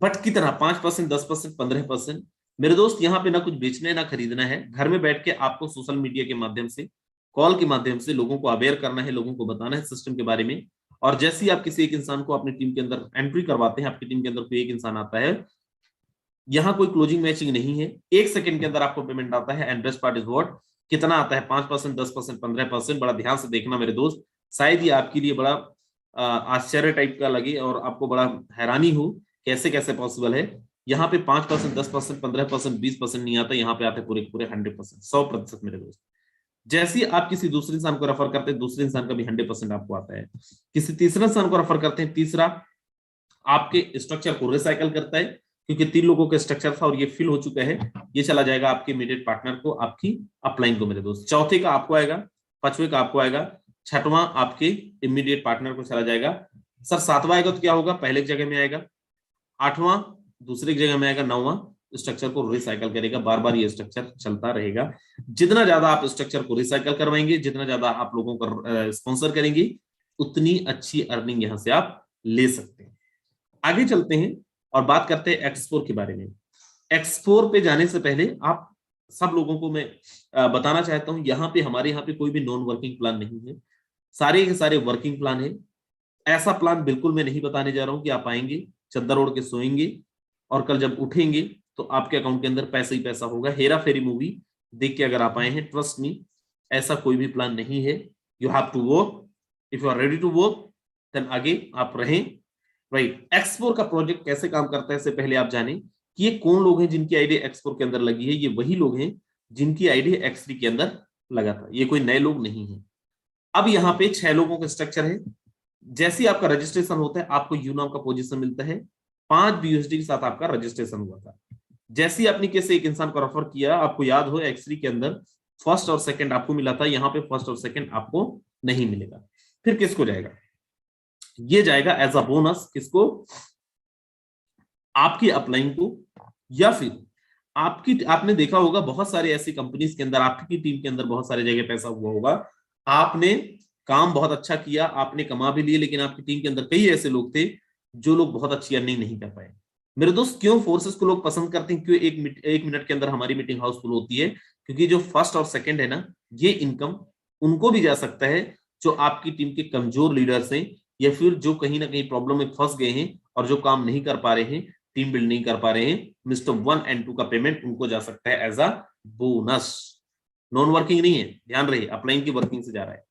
बट कितना, 5%, 10%, 15%। मेरे दोस्त, यहाँ पे ना कुछ बेचना है ना खरीदना है, घर में बैठ के आपको सोशल मीडिया के माध्यम से, कॉल के माध्यम से लोगों को अवेयर करना है, लोगों को बताना है सिस्टम के बारे में। और जैसे ही आप किसी एक इंसान को अपनी टीम के अंदर एंट्री करवाते हैं, आपकी टीम के अंदर कोई एक इंसान आता है, यहाँ कोई क्लोजिंग मैचिंग नहीं है, 1 सेकंड के अंदर आपको पेमेंट आता है। And best part is what, कितना आता है, 5%, 10%, 15%। बड़ा ध्यान से देखना मेरे दोस्त, शायद ये आपके लिए बड़ा आश्चर्य टाइप का लगे और आपको बड़ा हैरानी हो कैसे कैसे पॉसिबल है। यहाँ पे 5%, 10%, 15%, 20% नहीं आता, यहाँ पे आते पूरे पूरे 100%, 100% मेरे दोस्त। जैसे ही आप किसी दूसरे इंसान को रेफर करते हैं, दूसरे इंसान का भी 100% आपको आता है। किसी तीसरे इंसान को रेफर करते हैं, तीसरा आपके स्ट्रक्चर को रिसाइकल करता है, क्योंकि 3 लोगों के स्ट्रक्चर था और ये फिल हो चुका है, ये चला जाएगा आपके इमीडिएट पार्टनर को, आपकी अपलाइन को मेरे दोस्त। चौथे का आपको आएगा, 5वें का आपको आएगा, 6वां आपके इमीडिएट पार्टनर को चला जाएगा। सर 7वां आएगा तो क्या होगा, पहले जगह में आएगा, 8वां दूसरी जगह में आएगा, 9वां स्ट्रक्चर को रिसाइकल करेगा। बार बार ये स्ट्रक्चर चलता रहेगा। जितना ज्यादा आप स्ट्रक्चर को रिसाइकल करवाएंगे, जितना ज्यादा आप लोगों को स्पॉन्सर करेंगे, उतनी अच्छी अर्निंग यहां से आप ले सकते हैं। आगे चलते हैं और बात करते हैं X4 के बारे में। X4 पे जाने से पहले आप सब लोगों को मैं बताना चाहता हूं, यहाँ पे हमारे यहाँ पे कोई भी नॉन वर्किंग प्लान नहीं है, सारे के सारे वर्किंग प्लान है। ऐसा प्लान बिल्कुल मैं नहीं बताने जा रहा हूं कि आप आएंगे, चद्दर ओढ़ के सोएंगे और कल जब उठेंगे तो आपके अकाउंट के अंदर पैसा ही पैसा होगा। हेरा फेरी मूवी देख के अगर आप आए हैं, ट्रस्ट मी, ऐसा कोई भी प्लान नहीं है। You have to work, if you are ready to work then आगे आप रहें, राइट। X4 का प्रोजेक्ट कैसे काम करता है, इससे पहले आप जानें कि ये कौन लोग हैं जिनकी आईडी X4 के अंदर लगी है। ये वही लोग हैं जिनकी आईडी X3 के अंदर लगा था, ये कोई नए लोग नहीं है। अब यहाँ पे 6 लोगों का स्ट्रक्चर है। जैसे ही आपका रजिस्ट्रेशन होता है, आपको यू नाम का पोजीशन मिलता है, 5 BUSD के साथ आपका रजिस्ट्रेशन हुआ था। जैसे ही आपने किसी एक इंसान को रेफर किया, आपको याद हो X3 के अंदर फर्स्ट और सेकंड आपको मिला था, यहाँ पे फर्स्ट और सेकंड आपको नहीं मिलेगा। फिर किसको जाएगा, ये जाएगा एज अ बोनस, किसको, आपकी अपलाइन को, या फिर आपकी, आपने देखा होगा बहुत सारे ऐसी कंपनीज के अंदर, आपकी टीम के अंदर बहुत सारे जगह पैसा हुआ होगा, आपने काम बहुत अच्छा किया, आपने कमा भी लिए, लेकिन आपकी टीम के अंदर कई ऐसे लोग थे जो लोग बहुत अच्छी अर्निंग नहीं कर पाए। मेरे दोस्त, क्यों फोर्सेस को लोग पसंद करते हैं, क्यों एक मिनट के अंदर हमारी मीटिंग हाउसफुल होती है, क्योंकि जो फर्स्ट और सेकंड है ना, ये इनकम उनको भी जा सकता है जो आपकी टीम के कमजोर लीडर्स हैं, या फिर जो कहीं ना कहीं प्रॉब्लम में फंस गए हैं और जो काम नहीं कर पा रहे हैं, टीम बिल्ड नहीं कर पा रहे हैं। मिस्टर 1 एंड 2 का पेमेंट उनको जा सकता है as a bonus, non working नहीं है, ध्यान रहे, अपलाइन की वर्किंग से जा रहा है।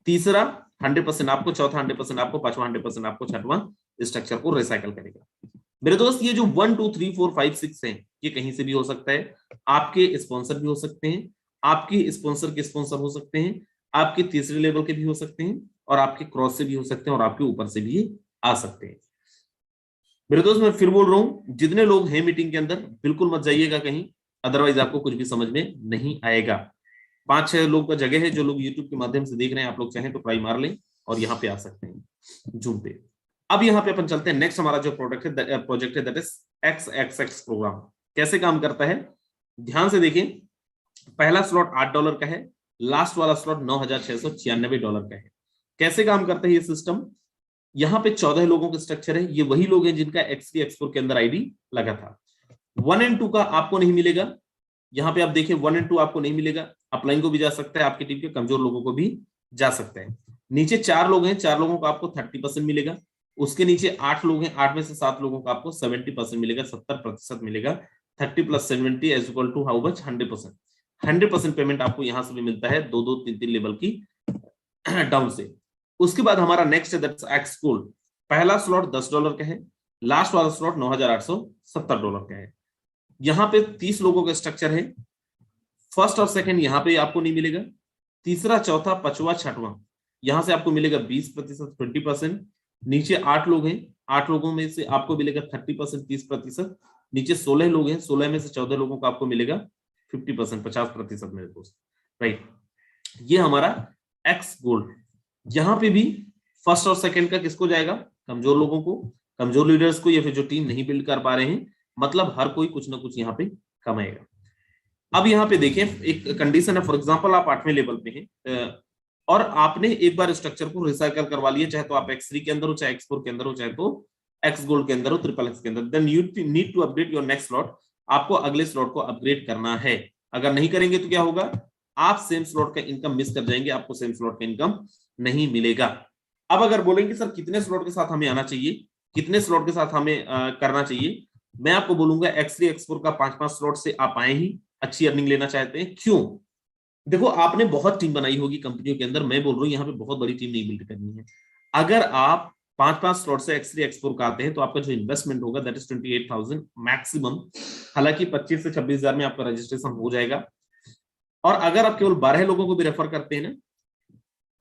तीसरा 100% आपको, चौथा 100% आपको, पांचवा 100% आपको, छठवां स्ट्रक्चर को रिसाइकल करेगा। मेरे दोस्त ये जो 1 2 3 4 5 6 है, ये कहीं से भी हो सकता है, आपके स्पॉन्सर भी हो सकते हैं, आपके स्पॉन्सर के स्पॉन्सर हो सकते हैं, आपके तीसरे लेवल के भी हो सकते हैं, और आपके क्रॉस से भी हो सकते हैं, और आपके ऊपर से भी आ सकते हैं। मेरे दोस्त मैं फिर बोल रहा हूं, जितने लोग हैं मीटिंग के अंदर बिल्कुल मत जाइएगा कहीं, अदरवाइज आपको कुछ भी समझ में नहीं आएगा। 5-6 लोग का जगह है, जो लोग यूट्यूब के माध्यम से देख रहे हैं, आप लोग चाहें तो ट्राई मार लें और यहाँ पे आ सकते हैं जूम पे। अब यहाँ पे अपन चलते हैं, नेक्स्ट हमारा जो प्रोजेक्ट है दैट इज XXX प्रोग्राम। कैसे काम करता है ध्यान से देखिए। पहला स्लॉट $8 का है, लास्ट वाला स्लॉट $9,696 का है। कैसे काम करता है ये सिस्टम, यहाँ पे 14 लोगों का स्ट्रक्चर है, ये वही लोग हैं जिनका XT X4 के अंदर आईडी लगा था। 1 and 2 का आपको नहीं मिलेगा, यहाँ पे आप देखिए 1 and 2 आपको नहीं मिलेगा, अपलाइन को भी जा सकता है, आपकी टीम के कमजोर लोगों को भी जा सकता है। नीचे 4 लोग हैं, 4 लोगों को आपको 30% मिलेगा। उसके नीचे 8 लोग हैं, 8 में से 7 लोगों को आपको 70% मिलेगा, 70% मिलेगा। 30 + 70 = हाउ मच, 100%। 100% पेमेंट आपको यहां से भी मिलता है, 2-2 3-3 लेवल की डाउन से। उसके बाद हमारा नेक्स्ट है दैट्स एक्स गोल्ड। पहला स्लॉट $10 का है, लास्ट वाला स्लॉट $9,870 का है। यहाँ पे 30 लोगों का स्ट्रक्चर है, फर्स्ट और सेकंड यहाँ पे आपको नहीं मिलेगा, तीसरा चौथा पांचवा छठवां यहाँ से आपको मिलेगा 20%, 20%। नीचे 8 लोग हैं, 8 लोगों में से आपको मिलेगा 30%, 30%। नीचे 16 लोग हैं, 16 में से 14 लोगों को आपको मिलेगा 50%, 50% मेरे दोस्त, राइट। ये हमारा एक्स गोल्ड। यहाँ पे भी फर्स्ट और सेकंड का किसको जाएगा, कमजोर लोगों को, कमजोर लीडर्स को, या फिर जो टीम नहीं बिल्ड कर पा रहे हैं, मतलब हर कोई कुछ ना कुछ यहाँ पे कमाएगा। अब यहाँ पे देखें एक कंडीशन है, फॉर एग्जांपल आप 8वें लेवल पे हैं और आपने एक बार स्ट्रक्चर को रिसाइकल करवा लिया, चाहे तो आप X3 के अंदर हो, चाहे X4 के अंदर हो, चाहे तो एक्स गोल्ड के अंदर हो, XXX के अंदर, then you need to update your next slot. आपको अगले स्लॉट को अपग्रेड करना है। अगर नहीं करेंगे तो क्या होगा, आप सेम स्लॉट का इनकम मिस कर जाएंगे, आपको सेम स्लॉट का इनकम नहीं मिलेगा। अब अगर बोलेंगे सर कितने स्लॉट के साथ हमें आना चाहिए, कितने स्लॉट के साथ हमें करना चाहिए, मैं आपको बोलूंगा X3 X4 का 5-5 स्लॉट से आप आए ही अच्छी अर्निंग लेना चाहते हैं। क्यों, देखो आपने बहुत टीम बनाई होगी कंपनियों के अंदर, मैं बोल रहा हूं यहाँ पे बहुत बड़ी टीम नहीं बिल्ड करनी है। अगर आप 5-5 स्लॉट से X3 X4 का आते हैं तो आपका जो इन्वेस्टमेंट होगा दैट इज 28,000 मैक्सिमम। हालांकि 25 से 26,000 में आपका रजिस्ट्रेशन हो जाएगा। और अगर आप केवल 12 लोगों को भी रेफर करते हैं ना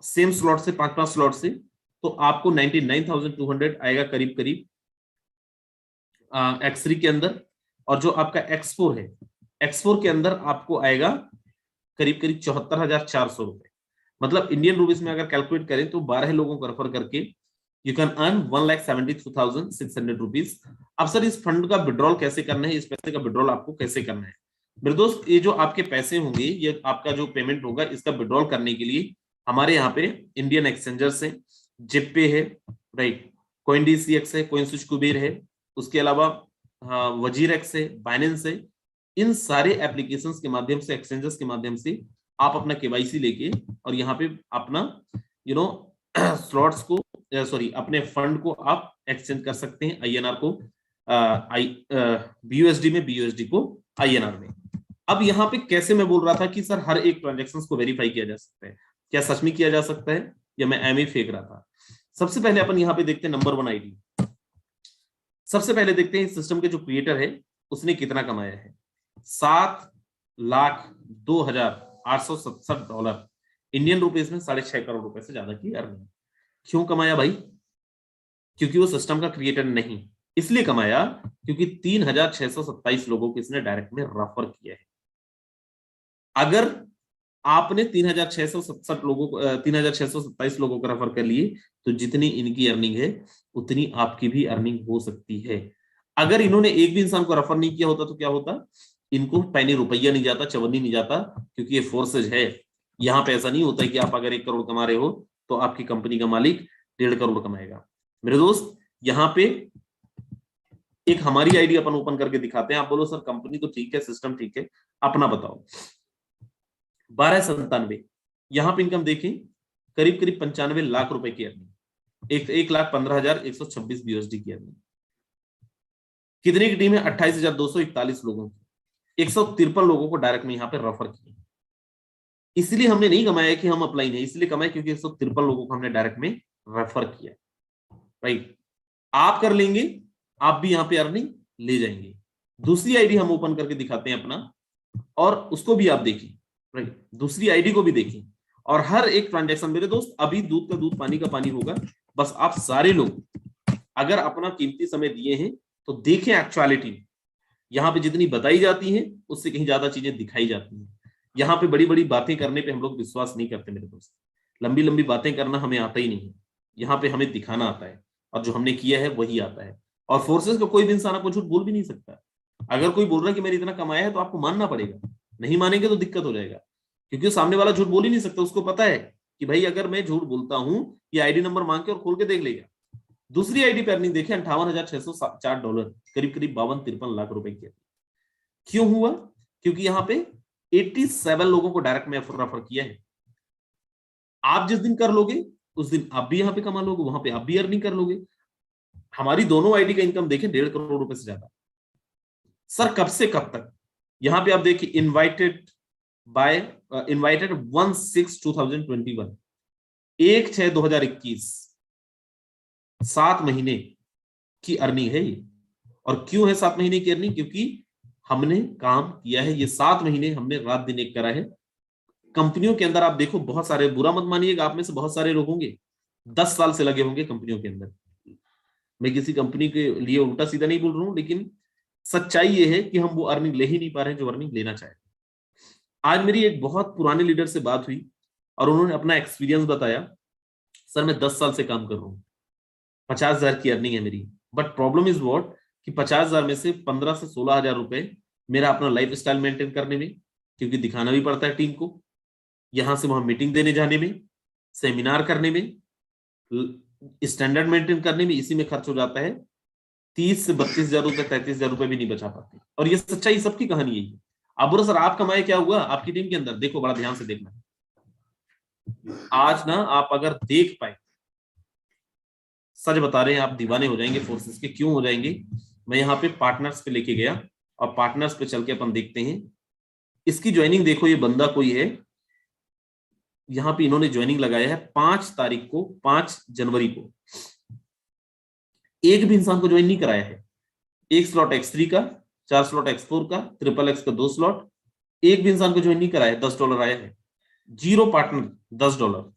सेम स्लॉट से, 5-5 स्लॉट से, तो आपको 99,200 आएगा करीब करीब X3 के अंदर। और जो आपका X4 है, X4 के अंदर आपको आएगा करीब करीब 74,400 रुपए। मतलब इंडियन रुपीस में अगर कैलकुलेट करें तो 12 लोगों को रेफर करके यू कैन अर्न 1,72,600 रुपीज। अब सर इस फंड का विड्रॉल कैसे करना है, इस पैसे का विड्रॉल आपको कैसे करना है मेरे दोस्त, ये जो आपके पैसे होंगे, ये आपका जो पेमेंट होगा, इसका विड्रॉल करने के लिए हमारे यहाँ पे इंडियन एक्सचेंजर्स है, जिपे है, राइट, CoinDCX है, CoinSwitch कुबेर है, उसके अलावा वजीरएक्स है, बाइनेंस है। इन सारे एप्लीकेशंस के माध्यम से, एक्सचेंजेस के माध्यम से आप अपना केवाईसी लेके और यहाँ पे अपना स्लॉट्स को, सॉरी, अपने फंड को आप एक्सचेंज कर सकते हैं, INR को BUSD में, BUSD को INR में। अब यहाँ पे कैसे, मैं बोल रहा था कि सर हर एक ट्रांजेक्शन को वेरीफाई किया जा सकता है, क्या सच में किया जा सकता है या मैं एम ही फेंक रहा था। सबसे पहले अपन यहाँ पे देखते हैं नंबर 1 आईडी। सबसे पहले देखते हैं इस सिस्टम के जो क्रिएटर है उसने कितना कमाया है। $7,02,867 इंडियन रुपीज में 6.5 करोड़ रुपए से ज्यादा की अर्निंग। क्यों कमाया भाई, क्योंकि वो सिस्टम का क्रिएटर नहीं, इसलिए कमाया क्योंकि 3,627 लोगों को इसने डायरेक्ट में रेफर किया है। अगर आपने 3,627 लोगों को रेफर कर लिए तो जितनी इनकी अर्निंग है उतनी आपकी भी अर्निंग हो सकती है। अगर इन्होंने एक भी इंसान को रेफर नहीं किया होता तो क्या होता, इनको पैनी रुपया नहीं जाता, चवन्नी नहीं जाता, क्योंकि ये फोर्सेज है। यहाँ पे ऐसा नहीं होता है कि आप अगर 1 करोड़ कमा रहे हो तो आपकी कंपनी का मालिक 1.5 करोड़ कमाएगा। मेरे दोस्त यहाँ पे एक हमारी आईडी अपन ओपन करके दिखाते हैं। आप बोलो सर कंपनी तो ठीक है, सिस्टम ठीक है, अपना बताओ। 1297 यहाँ पे इनकम देखें, करीब करीब 95 लाख रुपए की अर्निंग, 1,15,126 BUSD की अर्निंग। कितने की टीम है, 28,241 लोगों की, 153 लोगों को डायरेक्ट में यहाँ पे रेफर किया। इसलिए हमने नहीं कमाया कि हम अप्लाई नहीं, इसलिए कमाए क्योंकि 153 लोगों को हमने डायरेक्ट में रेफर किया। राइट, आप कर लेंगे, आप भी यहाँ पे अर्निंग ले जाएंगे। दूसरी आईडी हम ओपन करके दिखाते हैं अपना, और उसको भी आप देखिए। राइट, दूसरी आईडी को भी देखिए, और हर एक ट्रांजैक्शन मेरे दोस्त अभी दूध का दूध पानी का पानी होगा। बस आप सारे लोग अगर अपना कीमती समय दिए हैं तो देखें एक्चुअलिटी में यहाँ पे जितनी बताई जाती है उससे कहीं ज्यादा चीजें दिखाई जाती हैं। यहाँ पे बड़ी बड़ी बातें करने पे हम लोग विश्वास नहीं करते मेरे दोस्त, लंबी लंबी बातें करना हमें आता ही नहीं है। यहाँ पे हमें दिखाना आता है, और जो हमने किया है वही आता है। और फोर्सेस का कोई भी इंसान आपको झूठ बोल भी नहीं सकता। अगर कोई बोल रहा है कि मैंने इतना कमाया है तो आपको मानना पड़ेगा, नहीं मानेंगे तो दिक्कत हो जाएगा, क्योंकि सामने वाला झूठ बोल ही नहीं सकता। उसको पता है कि भाई अगर मैं झूठ बोलता हूं, ये आईडी नंबर मांग के और खोल के देख लेगा। दूसरी आईडी पर नहीं देखे, $58,604, करीब करीब 52-53 लाख रुपए की। क्यों हुआ? क्योंकि यहाँ पे 87 लोगों को डायरेक्ट में रेफर किया है। आप जिस दिन कर लोगे उस दिन आप भी यहाँ पे कमा लोगे, वहां पे आप भी अर्निंग कर लोगे। हमारी दोनों आईडी का इनकम देखें 1.5 करोड़ रुपए से ज्यादा। सर कब से कब तक? यहाँ पे आप देखिए, इनवाइटेड 1/6/2021, 1/6/2021, 7 महीने की अर्निंग है ये। और क्यों है 7 महीने की अर्निंग? क्योंकि हमने काम किया है, ये 7 महीने हमने रात दिन एक करा है। कंपनियों के अंदर आप देखो, बहुत सारे, बुरा मत मानिएगा, आप में से बहुत सारे लोग होंगे 10 साल से लगे होंगे कंपनियों के अंदर। मैं किसी कंपनी के लिए उल्टा सीधा नहीं बोल रहा हूं, लेकिन सच्चाई ये है कि हम वो अर्निंग ले ही नहीं पा रहे हैं जो अर्निंग लेना चाहे। आज मेरी एक बहुत पुराने लीडर से बात हुई और उन्होंने अपना एक्सपीरियंस बताया। सर मैं 10 साल से काम कर रहा हूँ, 50,000 की अर्निंग है मेरी, बट प्रॉब्लम इज व्हाट कि 50,000 में से 15 से 16,000 रुपए मेरा अपना लाइफ स्टाइल मेंटेन करने में, क्योंकि दिखाना भी पड़ता है टीम को, यहां से वहां मीटिंग देने जाने में, सेमिनार करने में, स्टैंडर्ड मेंटेन करने में, इसी में खर्च हो जाता है। 30 से 32,000 रुपए, 33,000 रुपए भी नहीं बचा पाते। और ये सच्चाई सबकी कहानी यही है। आप बोलो सर आप कमाए, क्या हुआ आपकी टीम के अंदर? देखो बड़ा ध्यान से देखना। आज ना आप अगर देख पाए, सच बता रहे हैं, आप दीवाने हो जाएंगे फोर्सेस के। क्यों हो जाएंगे? मैं यहाँ पे पार्टनर्स पे लेके गया और पार्टनर्स पे चल के अपन देखते हैं। इसकी ज्वाइनिंग देखो, ये बंदा कोई है, यहाँ पे इन्होंने ज्वाइनिंग लगाया है 5 तारीख को, 5 जनवरी को। एक भी इंसान को ज्वाइन नहीं कराया है। 1 स्लॉट X3 का, 4 स्लॉट X4 का, XXX का 2 स्लॉट, एक भी इंसान को ज्वाइन नहीं कराया है। $10 आया है। 0 पार्टनर, $10,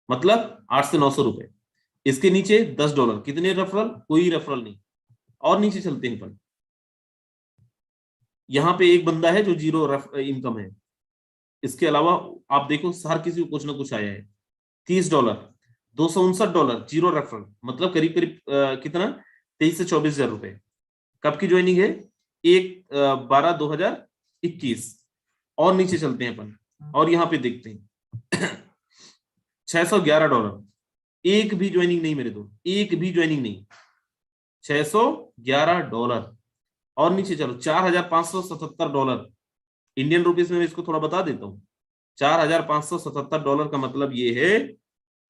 मतलब 800 से 900 रुपए। इसके नीचे $10, कितने रेफरल? कोई रेफरल नहीं। और नीचे चलते हैं अपन, यहाँ पे एक बंदा है जो 0 इनकम है। इसके अलावा आप देखो हर किसी को कुछ ना कुछ आया है। $30, $259, 0 रेफरल, मतलब करीब करीब कितना, 23 से 24,000 रुपए। कब की ज्वाइनिंग है? 1/12/2021। और नीचे चलते हैं अपन और यहाँ पे देखते हैं $611, एक भी ज्वाइनिंग नहीं मेरे दोस्त, एक भी ज्वाइनिंग नहीं। $611। और नीचे चलो, $4,577। इंडियन रुपीस में मैं इसको थोड़ा बता देता हूँ। $4,577 का मतलब ये है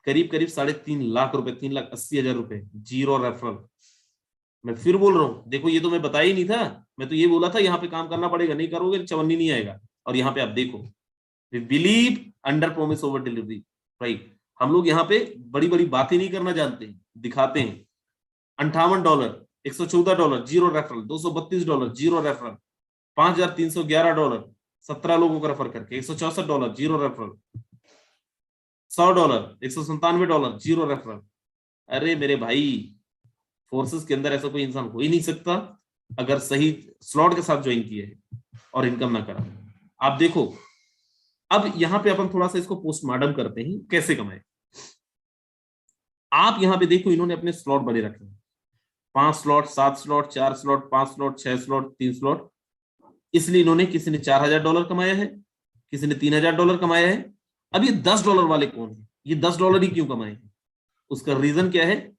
करीब करीब 3.5 लाख रुपए, 3,80,000 रुपए, 0 रेफरल। मैं फिर बोल रहा हूँ, देखो ये तो मैं बताया ही नहीं था। मैं तो ये बोला था यहाँ पे काम करना पड़ेगा, नहीं करोगे चवन्नी नहीं आएगा। और यहाँ पे आप देखो, we believe under promise over delivery. Right, हम लोग यहाँ पे बड़ी बड़ी बातें नहीं करना जानते, दिखाते हैं। $58, $114, 0 रेफरल, $232, 0 रेफरल, $5,311, 17 लोगों को रेफर करके, $164, 0 रेफरल, $100, $197, 0 रेफरल। अरे मेरे भाई, फोर्सेस के अंदर ऐसा कोई इंसान हो ही नहीं सकता अगर सही स्लॉट के साथ ज्वाइन किए है और इनकम ना करा। आप देखो, अब यहां पे अपन थोड़ा सा इसको पोस्टमार्टम करते हैं, कैसे कमाए। आप यहां पे देखो, इन्होंने अपने स्लॉट बड़े रखे हैं, 5 slot, 7 slot, 4 slot, 5 slot, 6 slot, 3 slot. इसलिए इन्होंने, किसी ने $4,000 कमाया है, किसी ने $3,000 कमाया है। अब ये $10 वाले कौन है? ये $10 ही क्यों कमाए हैं? उसका रीजन क्या है?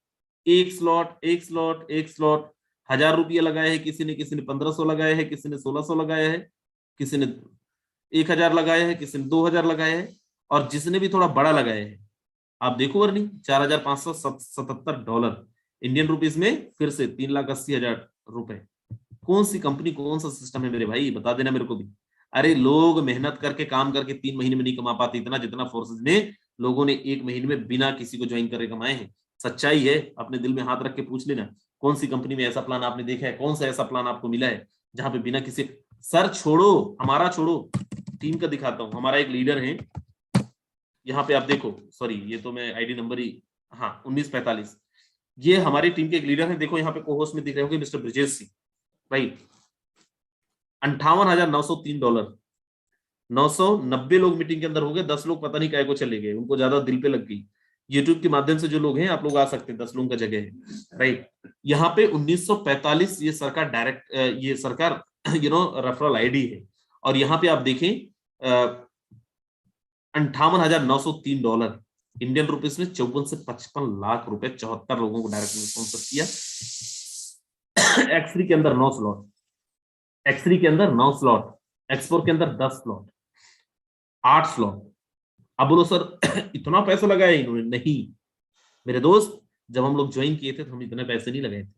एक स्लॉट, एक स्लॉट, एक स्लॉट, $1,000 लगाया है किसी ने 1500 लगाया है, किसी ने 1600 लगाया है, किसी ने 1,000 लगाया है, किसी ने 2,000 लगाया है, और जिसने भी थोड़ा बड़ा लगाया है, आप देखो अर्निंग $4,577। इंडियन रुपीस में फिर से 3,80,000 रुपए। कौन सी कंपनी, कौन सा सिस्टम है मेरे भाई, बता देना मेरे को भी। अरे लोग मेहनत करके काम करके 3 महीने में नहीं कमा पाते इतना जितना फोर्सेज में लोगों ने 1 महीने में बिना किसी को ज्वाइन करे कमाए हैं। सच्चाई है, अपने दिल में हाथ रख के पूछ लेना, कौन सी कंपनी में ऐसा प्लान आपने देखा है, कौन सा ऐसा प्लान आपको मिला है जहां पे बिना किसी, सर छोड़ो हमारा, छोड़ो टीम का दिखाता हूं। हमारा एक लीडर है, यहाँ पे आप देखो, सॉरी ये तो मैं आईडी नंबर ही, हाँ 1945, ये हमारी टीम के एक लीडर है। देखो यहाँ पे कोहोस्ट में दिख रहे होंगे मिस्टर ब्रजेश सिंह भाई, $58,903। 990 लोग मीटिंग के अंदर हो गए, 10 लोग पता नहीं काय को चले गए, उनको ज्यादा दिल पे लग गई। यूट्यूब के माध्यम से जो लोग हैं आप लोग आ सकते हैं, 10 लोगों का जगह है राइट। यहाँ पे 1945 ये सरकार डायरेक्ट, ये सरकार रेफरल आईडी है। और यहाँ पे आप देखें $58,903 इंडियन रुपीस में 54 से 55 लाख रुपए 74 लोगों को डायरेक्ट स्पॉन्सर किया। एक्स3 के अंदर 9 स्लॉट, एक्स3 के अंदर 9 स्लॉट, एक्सपोर के अंदर 10 स्लॉट, 8 स्लॉट। अब बोलो सर इतना पैसा लगाया इन्होंने? नहीं मेरे दोस्त, जब हम लोग ज्वाइन किए थे तो हम इतने पैसे नहीं लगाए थे।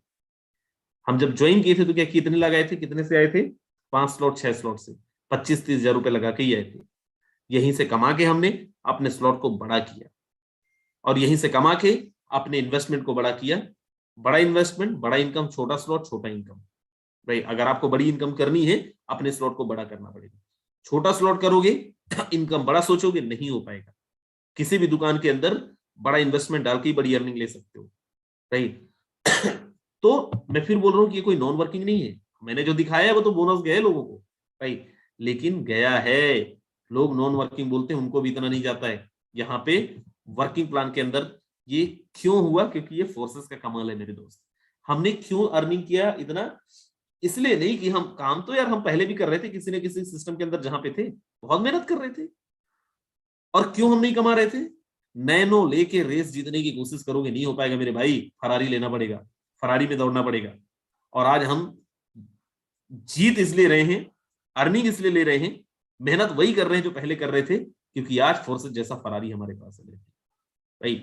हम जब ज्वाइन किए थे तो क्या कितने लगाए थे, कितने से आए थे? 5 स्लॉट 6 स्लॉट से 25-30 हजार रुपए लगा के ही आए थे। यहीं से कमा के हमने अपने स्लॉट को बड़ा किया और यहीं से कमा के अपने इन्वेस्टमेंट को बड़ा किया। बड़ा इन्वेस्टमेंट बड़ा इनकम, छोटा स्लॉट छोटा इनकम। भाई अगर आपको बड़ी इनकम करनी है अपने स्लॉट को बड़ा करना पड़ेगा। छोटा स्लॉट करोगे इनकम बड़ा सोचोगे, नहीं हो पाएगा। किसी भी दुकान के अंदर बड़ा इन्वेस्टमेंट डाल के ही बड़ी अर्निंग ले सकते हो राइट। तो मैं फिर बोल रहा हूँ कि ये कोई नॉन वर्किंग नहीं है। मैंने जो दिखाया है वो तो बोनस गया है लोगों को राइट, लेकिन गया है। लोग नॉन वर्किंग बोलते हैं, उनको भी इतना नहीं जाता है। यहाँ पे वर्किंग प्लान के अंदर ये क्यों हुआ? क्योंकि ये फोर्सेस का कमाल है मेरे दोस्त। हमने क्यों अर्निंग किया इतना? इसलिए नहीं कि हम काम तो यार हम पहले भी कर रहे थे किसी न किसी सिस्टम के अंदर जहां पे थे, बहुत मेहनत कर रहे थे। और क्यों हम नहीं कमा रहे थे? नैनो लेके रेस जीतने की कोशिश करोगे नहीं हो पाएगा मेरे भाई। फरारी लेना पड़ेगा, फरारी में दौड़ना पड़ेगा। और आज हम जीत इसलिए रहे हैं, अर्निंग इसलिए ले रहे हैं, मेहनत वही कर रहे हैं जो पहले कर रहे थे, क्योंकि आज फोर्सेस जैसा फरारी हमारे पास है भाई।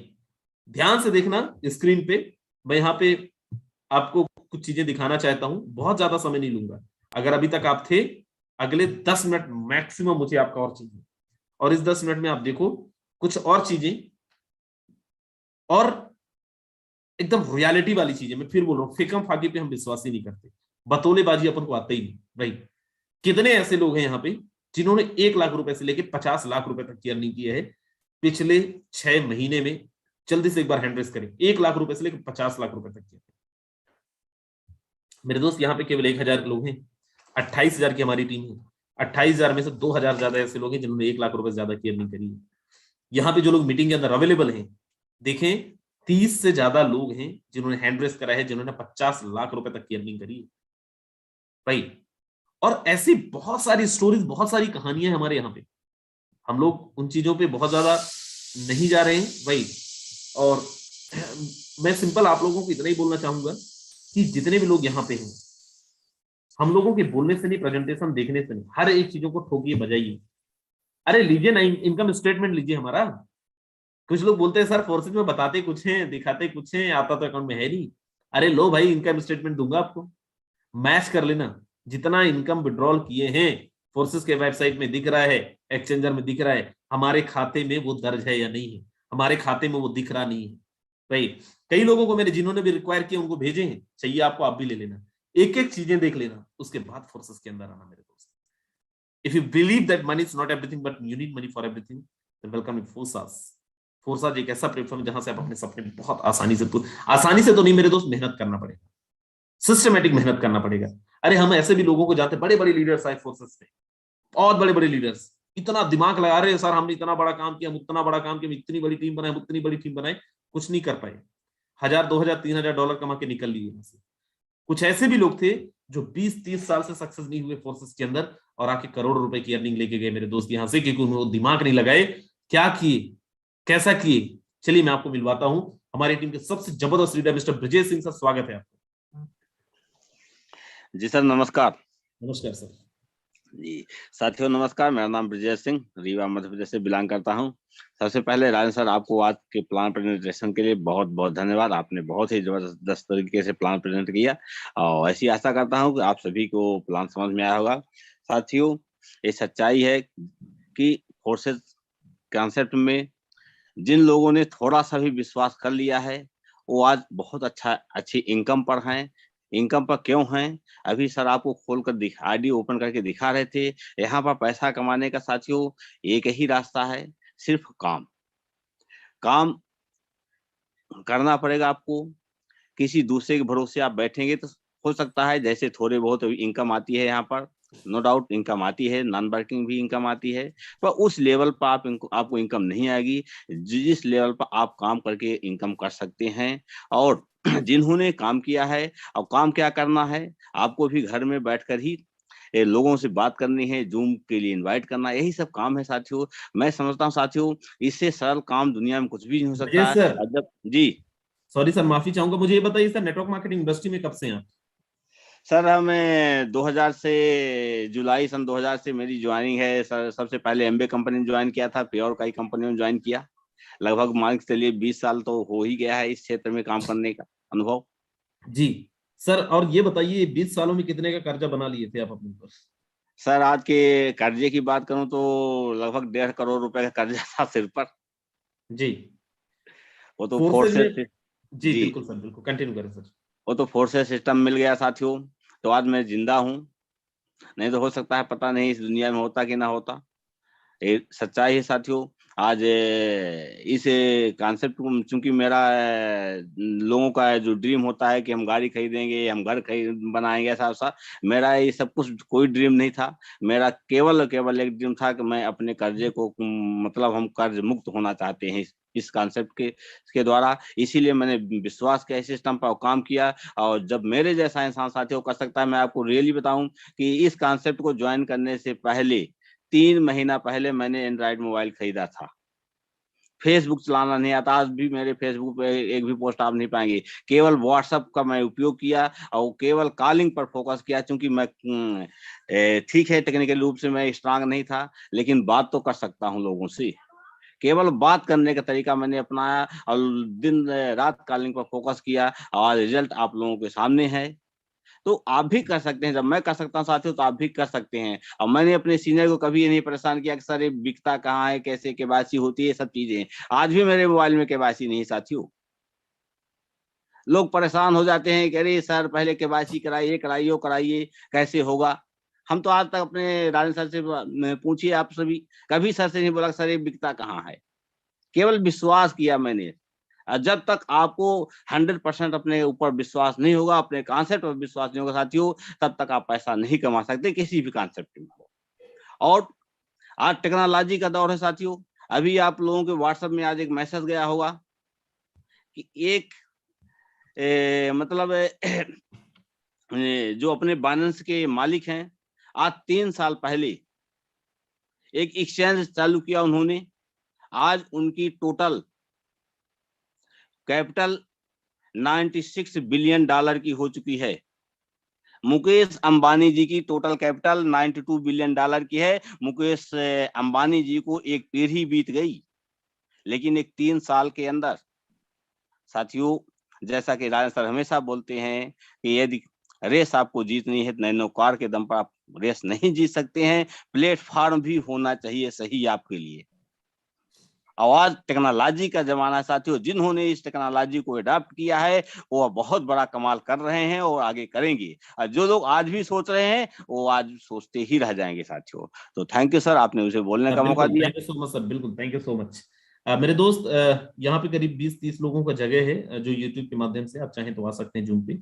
ध्यान से देखना स्क्रीन पे, मैं यहाँ पे आपको कुछ चीजें दिखाना चाहता हूं, बहुत ज्यादा समय नहीं लूंगा। अगर अभी तक आप थे, अगले 10 मिनट मैक्सिमम मुझे आपका और चाहिए, और इस 10 मिनट में आप देखो कुछ और चीजें, और एकदम रियलिटी वाली चीजें। मैं फिर बोल रहा हूँ, फेकम फाकी पे हम विश्वास ही नहीं करते, बतौलेबाजी अपन को आते ही नहीं भाई। कितने ऐसे लोग हैं यहाँ पे जिन्होंने 1 लाख रुपए से लेके 50 लाख रुपए तक की अर्निंग की है पिछले 6 महीने में? जल्दी से एक बार हैंड रेस करें। 1 लाख रुपए से लेकर 50 लाख रुपए तक की। मेरे दोस्त यहाँ पे केवल 1000 लोग हैं, 28,000 की हमारी टीम है। 28,000 में से 2,000 ज्यादा ऐसे लोग हैं जिन्होंने 1 लाख रुपए से ज्यादा की अर्निंग करी है। यहाँ पे जो लोग मीटिंग के अंदर अवेलेबल हैं, देखें 30 से ज्यादा लोग हैं जिन्होंने हैंड रेस करा है, जिन्होंने 50 लाख रुपए तक की अर्निंग करी है भाई। और ऐसी बहुत सारी स्टोरीज, बहुत सारी कहानियां हमारे यहाँ पे। हम लोग उन चीजों पे बहुत ज्यादा नहीं जा रहे हैं भाई। और मैं सिंपल आप लोगों को इतना ही बोलना चाहूंगा कि जितने भी लोग यहाँ पे हैं, हम लोगों के बोलने से नहीं, प्रेजेंटेशन देखने से नहीं, हर एक चीजों को ठोकिए बजाइए। अरे लीजिए ना इनकम स्टेटमेंट लीजिए हमारा। कुछ लोग बोलते हैं सर फोर्सेज में बताते कुछ हैं दिखाते कुछ हैं, आता तो अकाउंट में है नहीं। अरे लो भाई, इनकम स्टेटमेंट दूंगा आपको, मैच कर लेना। जितना इनकम विड्रॉल किए हैं फोर्सेस के वेबसाइट में दिख रहा है, एक्सचेंजर में दिख रहा है, हमारे खाते में वो दर्ज है या नहीं है? हमारे खाते में वो दिख रहा नहीं है भाई। कई लोगों को मैंने, जिन्होंने भी रिक्वायर किया, उनको भेजे हैं, चाहिए आपको आप भी ले लेना, एक एक चीजें देख लेना, उसके बाद फोर्सेस के अंदर आना मेरे दोस्त। If you believe that money is not everything but you need money for everything, then welcome in Forsage. Forsage एक ऐसा प्लेटफॉर्म जहां से आप अपने सपने बहुत आसानी से तो नहीं मेरे दोस्त, मेहनत करना पड़ेगा, सिस्टमेटिक मेहनत करना पड़ेगा। अरे हम ऐसे भी लोगों को जानते, बड़े बड़े लीडर्स आए फोर्सेस में, बहुत बड़े बड़े लीडर्स, इतना दिमाग लगा रहे हैं सर हमने इतना बड़ा काम किया, हम उतना बड़ा काम किया, इतनी बड़ी टीम बनाए, उतनी बड़ी टीम बनाए, कुछ नहीं कर पाए। 1,000 2,000 3,000 डॉलर कमा के निकल लिए यहाँ से। कुछ ऐसे भी लोग थे जो 20-30 साल से सक्सेस नहीं हुए फोर्सेस के अंदर, और आके करोड़ों रुपए की अर्निंग लेके गए मेरे दोस्त यहाँ से, क्योंकि उन्होंने दिमाग नहीं लगाए। क्या किए, कैसा किए? चलिए मैं आपको मिलवाता हूं हमारी टीम के सबसे जबरदस्त leader mister Brajesh Singh sir. स्वागत है आपका। जी सर नमस्कार। नमस्कार सर। जी साथियों नमस्कार, मेरा नाम ब्रजेश सिंह, रीवा मध्य प्रदेश से बिलोंग करता हूं। सबसे पहले राजन सर, आपको आज के प्लान प्रेजेंटेशन के लिए बहुत बहुत धन्यवाद। आपने बहुत ही जबरदस्त तरीके से प्लान प्रेजेंट किया, और ऐसी आशा करता हूं कि आप सभी को प्लान समझ में आया होगा। साथियों ये सच्चाई है कि फोर्सेस कॉन्सेप्ट में जिन लोगों ने थोड़ा सा भी विश्वास कर लिया है वो आज बहुत अच्छी इनकम पर हैं। इनकम पर क्यों हैं? अभी सर आपको खोलकर आईडी ओपन करके दिखा रहे थे। यहाँ पर पैसा कमाने का साथियों एक ही रास्ता है, सिर्फ काम करना पड़ेगा आपको। किसी दूसरे के भरोसे आप बैठेंगे तो हो सकता है जैसे थोड़े बहुत इनकम आती है यहाँ पर, नो डाउट इनकम आती है, नॉन वर्किंग भी इनकम आती है, पर उस लेवल पर आपको इनकम नहीं आएगी जिस लेवल पर आप काम करके इनकम कर सकते हैं। और जिन्होंने काम किया है, अब काम क्या करना है, आपको भी घर में बैठकर ही लोगों से बात करनी है, जूम के लिए इनवाइट करना, यही सब काम है साथियों। मैं समझता हूँ साथियों इससे सरल काम दुनिया में कुछ भी नहीं हो सकता है। जब जी सॉरी सर, माफी चाहूंगा, मुझे ये बताइए सर, नेटवर्क मार्केटिंग इंडस्ट्री में कब से हैं? सर हमें 2000 से जुलाई सन 2000 से मेरी ज्वाइनिंग है सर। सबसे पहले एमबे कंपनी में ज्वाइन किया था, फिर और कई कंपनी में ज्वाइन किया। लगभग मान के चलिए 20 साल तो हो ही गया है इस क्षेत्र में काम करने का अनुभव। जी सर, और ये बताइए 20 सालों में कितने का कर्जा बना लिए थे आप अपने ऊपर? सर आज के कर्जे की बात करूं तो लगभग 1.5 करोड़ रुपए का कर्जा था सिर पर। जी। वो तो फोर्सेज फोर्सेस में? जी जी बिल्कुल सर, बिल्कुल कंटिन्यू करें सर। वो तो फोर्सेस सिस्टम मिल गया साथियों, तो आज मैं जिंदा हूँ। नहीं तो हो सकता है पता नहीं इस दुनिया में होता कि ना होता। ये सच्चाई है साथियों। आज इस कॉन्सेप्ट को, चूंकि मेरा लोगों का जो ड्रीम होता है कि हम गाड़ी खरीदेंगे, हम घर खरीद बनाएंगे, ऐसा ऐसा मेरा ये सब कुछ कोई ड्रीम नहीं था। मेरा केवल एक ड्रीम था कि मैं अपने कर्जे को मतलब हम कर्ज मुक्त होना चाहते हैं इस कॉन्सेप्ट के द्वारा। इसीलिए मैंने विश्वास के सिस्टम पर काम किया। और जब मेरे जैसा इंसान साथियों कर सकता है, मैं आपको रियली बताऊं कि इस कॉन्सेप्ट को ज्वाइन करने से पहले 3 महीना पहले मैंने एंड्रॉइड मोबाइल खरीदा था। फेसबुक चलाना नहीं आता, आज भी मेरे फेसबुक पे एक भी पोस्ट आप नहीं पाएंगे। केवल व्हाट्सएप का मैं उपयोग किया और केवल कॉलिंग पर फोकस किया, क्योंकि मैं ठीक है टेक्निकल रूप से मैं स्ट्रांग नहीं था, लेकिन बात तो कर सकता हूँ लोगों से। केवल बात करने का तरीका मैंने अपनाया और दिन रात कॉलिंग पर फोकस किया और रिजल्ट आप लोगों के सामने है। तो आप भी कर सकते हैं, जब मैं कर सकता हूँ साथियों तो आप भी कर सकते हैं। और मैंने अपने सीनियर को कभी ये नहीं परेशान किया कि सर ये बिकता कहाँ है, कैसे केवाईसी होती है, सब चीजें। आज भी मेरे मोबाइल में केवाईसी नहीं साथियों। लोग परेशान हो जाते हैं कि अरे सर पहले केवाईसी कराइए कराइए कराइए, कैसे होगा। हम तो आज तक अपने राजन सर से पूछिए आप सभी, कभी सर से नहीं बोला सर ये बिकता कहाँ है। केवल विश्वास किया मैंने। जब तक आपको 100% अपने ऊपर विश्वास नहीं होगा, अपने कॉन्सेप्ट पर विश्वास नहीं होगा साथियों, तब तक आप पैसा नहीं कमा सकते किसी भी कॉन्सेप्ट में। और आज टेक्नोलॉजी का दौर है साथियों। अभी आप लोगों के व्हाट्सएप में आज एक मैसेज गया होगा कि एक मतलब जो अपने बाइनेंस के मालिक हैं, आज 3 साल पहले एक एक्सचेंज चालू किया उन्होंने। आज उनकी टोटल कैपिटल 96 बिलियन डॉलर की हो चुकी है। मुकेश अंबानी जी की टोटल कैपिटल 92 बिलियन डॉलर की है। मुकेश अंबानी जी को एक पीढ़ी बीत गई, लेकिन एक 3 साल के अंदर साथियों, जैसा कि राजन सर हमेशा बोलते हैं कि यदि रेस आपको जीतनी है तो नैनो कार के दम पर आप रेस नहीं जीत सकते हैं, प्लेटफॉर्म भी होना चाहिए सही आपके लिए। आवाज टेक्नोलॉजी का जमाना है साथियों, जिन्होंने इस टेक्नोलॉजी को अडॉप्ट किया है वो बहुत बड़ा कमाल कर रहे हैं और आगे करेंगे। और जो लोग आज भी सोच रहे हैं वो आज सोचते ही रह जाएंगे साथियों। तो थैंक यू सर, आपने उसे बोलने का मौका दिया। Thank you so much sir, बिल्कुल थैंक यू सो मच। मेरे दोस्त, यहाँ पे करीब 20-30 लोगों का जगह है जो यूट्यूब के माध्यम से आप चाहें तो आ सकते हैं जूम पे।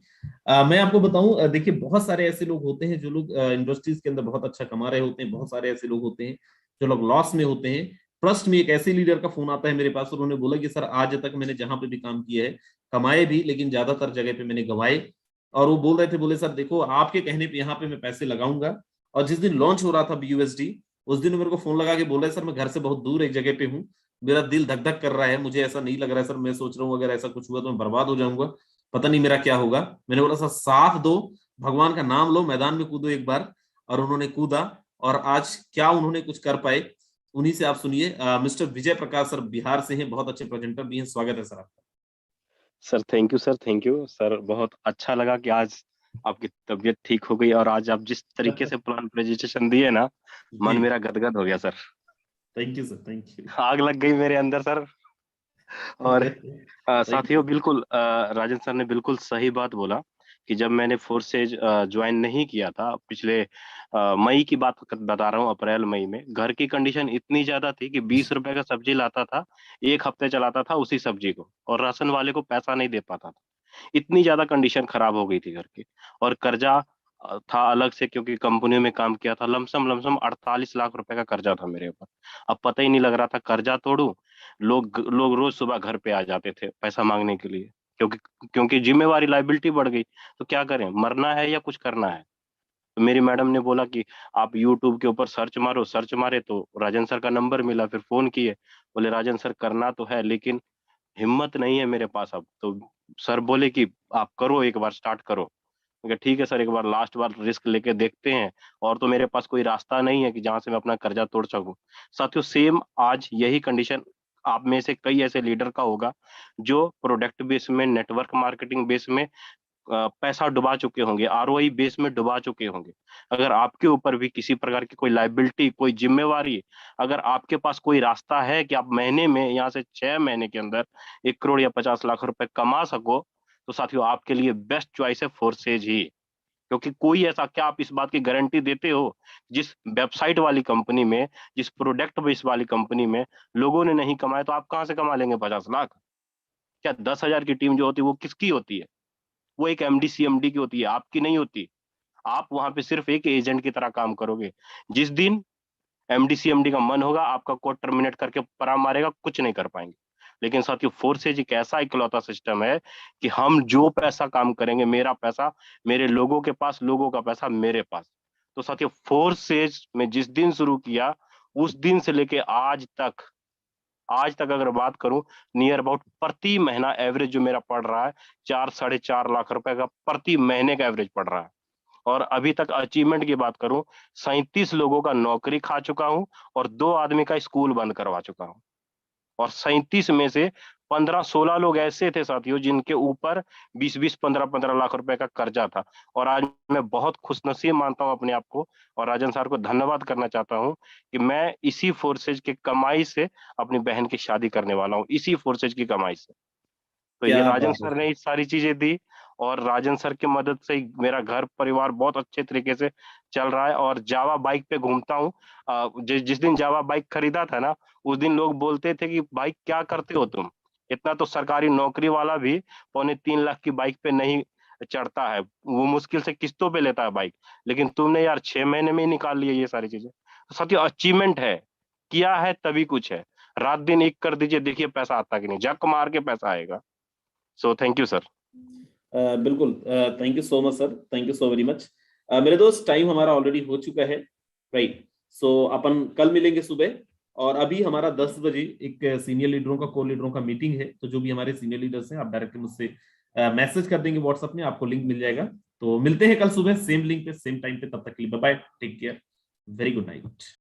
मैं आपको बताऊं, देखिए बहुत सारे ऐसे लोग होते हैं जो लोग इंडस्ट्रीज के अंदर बहुत अच्छा कमा रहे होते हैं, बहुत सारे ऐसे लोग होते हैं जो लोग लॉस में होते हैं। ट्रस्ट में एक ऐसे लीडर का फोन आता है मेरे पास, उन्होंने बोला कि सर आज तक मैंने जहां पे भी काम किया है, कमाए भी, लेकिन ज्यादातर जगह पे मैंने गंवाए। और वो बोल रहे थे, बोले सर देखो आपके कहने पे यहाँ पे मैं पैसे लगाऊंगा। और जिस दिन लॉन्च हो रहा था BUSD, उस दिन मेरे को फोन लगा के बोल रहे सर मैं घर से बहुत दूर एक जगह पे हूँ, मेरा दिल धक धक कर रहा है, मुझे ऐसा नहीं लग रहा है सर, मैं सोच रहा हूँ अगर ऐसा कुछ हुआ तो मैं बर्बाद हो जाऊंगा, पता नहीं मेरा क्या होगा। मैंने बोला सर साथ दो, भगवान का नाम लो, मैदान में कूदो एक बार। और उन्होंने कूदा और आज क्या उन्होंने कुछ कर पाए, उन्हीं से आप सुनिए। मिस्टर विजय प्रकाश सर बिहार से हैं, बहुत अच्छे प्रेजेंटर भी हैं, स्वागत है सर आपका। Sir thank you sir, thank you sir. बहुत अच्छा लगा कि आज आपकी तबीयत ठीक हो गई और आज आप जिस तरीके से प्लान प्रेजेंटेशन दिए ना, मन जी मेरा गदगद हो गया sir. Thank you sir, thank you. आग लग गई मेरे अंदर सर। और थैंक यू। साथियों बिल्कुल राजन सर ने बिल्कुल सही बात बोला कि जब मैंने फोर्सेज ज्वाइन नहीं किया था पिछले मई की बात बता रहा हूँ, अप्रैल मई में घर की कंडीशन इतनी ज्यादा थी कि 20 रुपए का सब्जी लाता था, 1 हफ्ते चलाता था उसी सब्जी को, और राशन वाले को पैसा नहीं दे पाता था। इतनी ज्यादा कंडीशन खराब हो गई थी घर की। और कर्जा था अलग से, क्योंकि कंपनियों में काम किया था। लमसम लमसम 48 लाख रुपए का कर्जा था मेरे ऊपर। अब पता ही नहीं लग रहा था कर्जा तोड़ूं। लोग लोग रोज सुबह घर पे आ जाते थे पैसा मांगने के लिए, क्योंकि क्योंकि जिम्मेवारी लाइबिलिटी बढ़ गई। तो क्या करें, मरना है या कुछ करना है। तो मेरी मैडम ने बोला कि आप यूट्यूब के ऊपर सर्च मारो। सर्च मारे तो राजन सर का नंबर मिला, फिर फोन किए। बोले राजन सर करना तो है लेकिन हिम्मत नहीं है मेरे पास अब तो। सर बोले कि आप करो, एक बार स्टार्ट करो। मैं कहा, ठीक है सर, एक बार लास्ट बार रिस्क लेके देखते हैं। और तो मेरे पास कोई रास्ता नहीं है कि जहां से मैं अपना कर्जा तोड़ सकूं। साथियों सेम आज यही कंडीशन आप में से कई ऐसे लीडर का होगा जो प्रोडक्ट बेस में, नेटवर्क मार्केटिंग बेस में पैसा डुबा चुके होंगे, आरओआई बेस में डुबा चुके होंगे। अगर आपके ऊपर भी किसी प्रकार की कोई लाइबिलिटी, कोई जिम्मेवारी, अगर आपके पास कोई रास्ता है कि आप महीने में यहाँ से 6 महीने के अंदर 1 करोड़ या 50 लाख रुपए कमा सको, तो साथियों आपके लिए बेस्ट चॉइस है फोर्सेज ही। क्योंकि कोई ऐसा, क्या आप इस बात की गारंटी देते हो जिस वेबसाइट वाली कंपनी में, जिस प्रोडक्ट बेस वाली कंपनी में लोगों ने नहीं कमाए, तो आप कहां से कमा लेंगे 50 लाख? क्या 10,000 की टीम जो होती है वो किसकी होती है? वो एक एमडी सीएमडी की होती है, आपकी नहीं होती। आप वहां पे सिर्फ एक एजेंट की तरह काम करोगे। जिस दिन एमडी सीएमडी का मन होगा, आपका कोड टर्मिनेट करके परा मारेगा, कुछ नहीं कर पाएंगे। लेकिन साथियों फोर्सेज एक ऐसा इकलौता सिस्टम है कि हम जो पैसा काम करेंगे, मेरा पैसा मेरे लोगों के पास, लोगों का पैसा मेरे पास। तो साथियों फोर्सेज में जिस दिन शुरू किया, उस दिन से लेके आज तक अगर बात करूं, नियर अबाउट प्रति महीना एवरेज जो मेरा पड़ रहा है, 4-4.5 लाख रुपए का प्रति महीने का एवरेज पड़ रहा है। और अभी तक अचीवमेंट की बात करूं, 37 लोगों का नौकरी खा चुका हूं और 2 आदमी का स्कूल बंद करवा चुका हूं। और 37 में से 15-16 लोग ऐसे थे साथियों जिनके ऊपर 20-20, 15-15 लाख रुपए का कर्जा था। और आज मैं बहुत खुशनसीब मानता हूं अपने आप को, और राजन सर को धन्यवाद करना चाहता हूं कि मैं इसी फोर्सेज की कमाई से अपनी बहन की शादी करने वाला हूं, इसी फोर्सेज की कमाई से। तो ये क्या राजन बात है सर सर। ने ये सारी चीजें दी, और राजन सर की मदद से ही मेरा घर परिवार बहुत अच्छे तरीके से चल रहा है। और जावा बाइक पे घूमता हूँ। जिस दिन जावा बाइक खरीदा था ना, उस दिन लोग बोलते थे कि भाई क्या करते हो तुम, इतना तो सरकारी नौकरी वाला भी 2.25 लाख की बाइक पे नहीं चढ़ता है, वो मुश्किल से किस्तों पे लेता है बाइक। लेकिन तुमने यार 6 महीने में ही निकाल लिया ये सारी चीजें। तो साथियों अचीवमेंट है, किया है तभी कुछ है। रात दिन एक कर दीजिए, देखिए पैसा आता कि नहीं, जक मार के पैसा आएगा। So thank you sir. बिल्कुल। Thank you so much sir, thank you so very much. मेरे दोस्त टाइम हमारा ऑलरेडी हो चुका है, राइट। सो अपन कल मिलेंगे सुबह। और अभी हमारा 10 बजे एक सीनियर लीडरों का, को लीडरों का मीटिंग है। तो जो भी हमारे सीनियर लीडर्स हैं, आप डायरेक्टली मुझसे मैसेज कर देंगे व्हाट्सएप में, आपको लिंक मिल जाएगा। तो मिलते हैं कल सुबह सेम लिंक पे, सेम टाइम पे। तब तक के लिए bye bye, take care, very good night.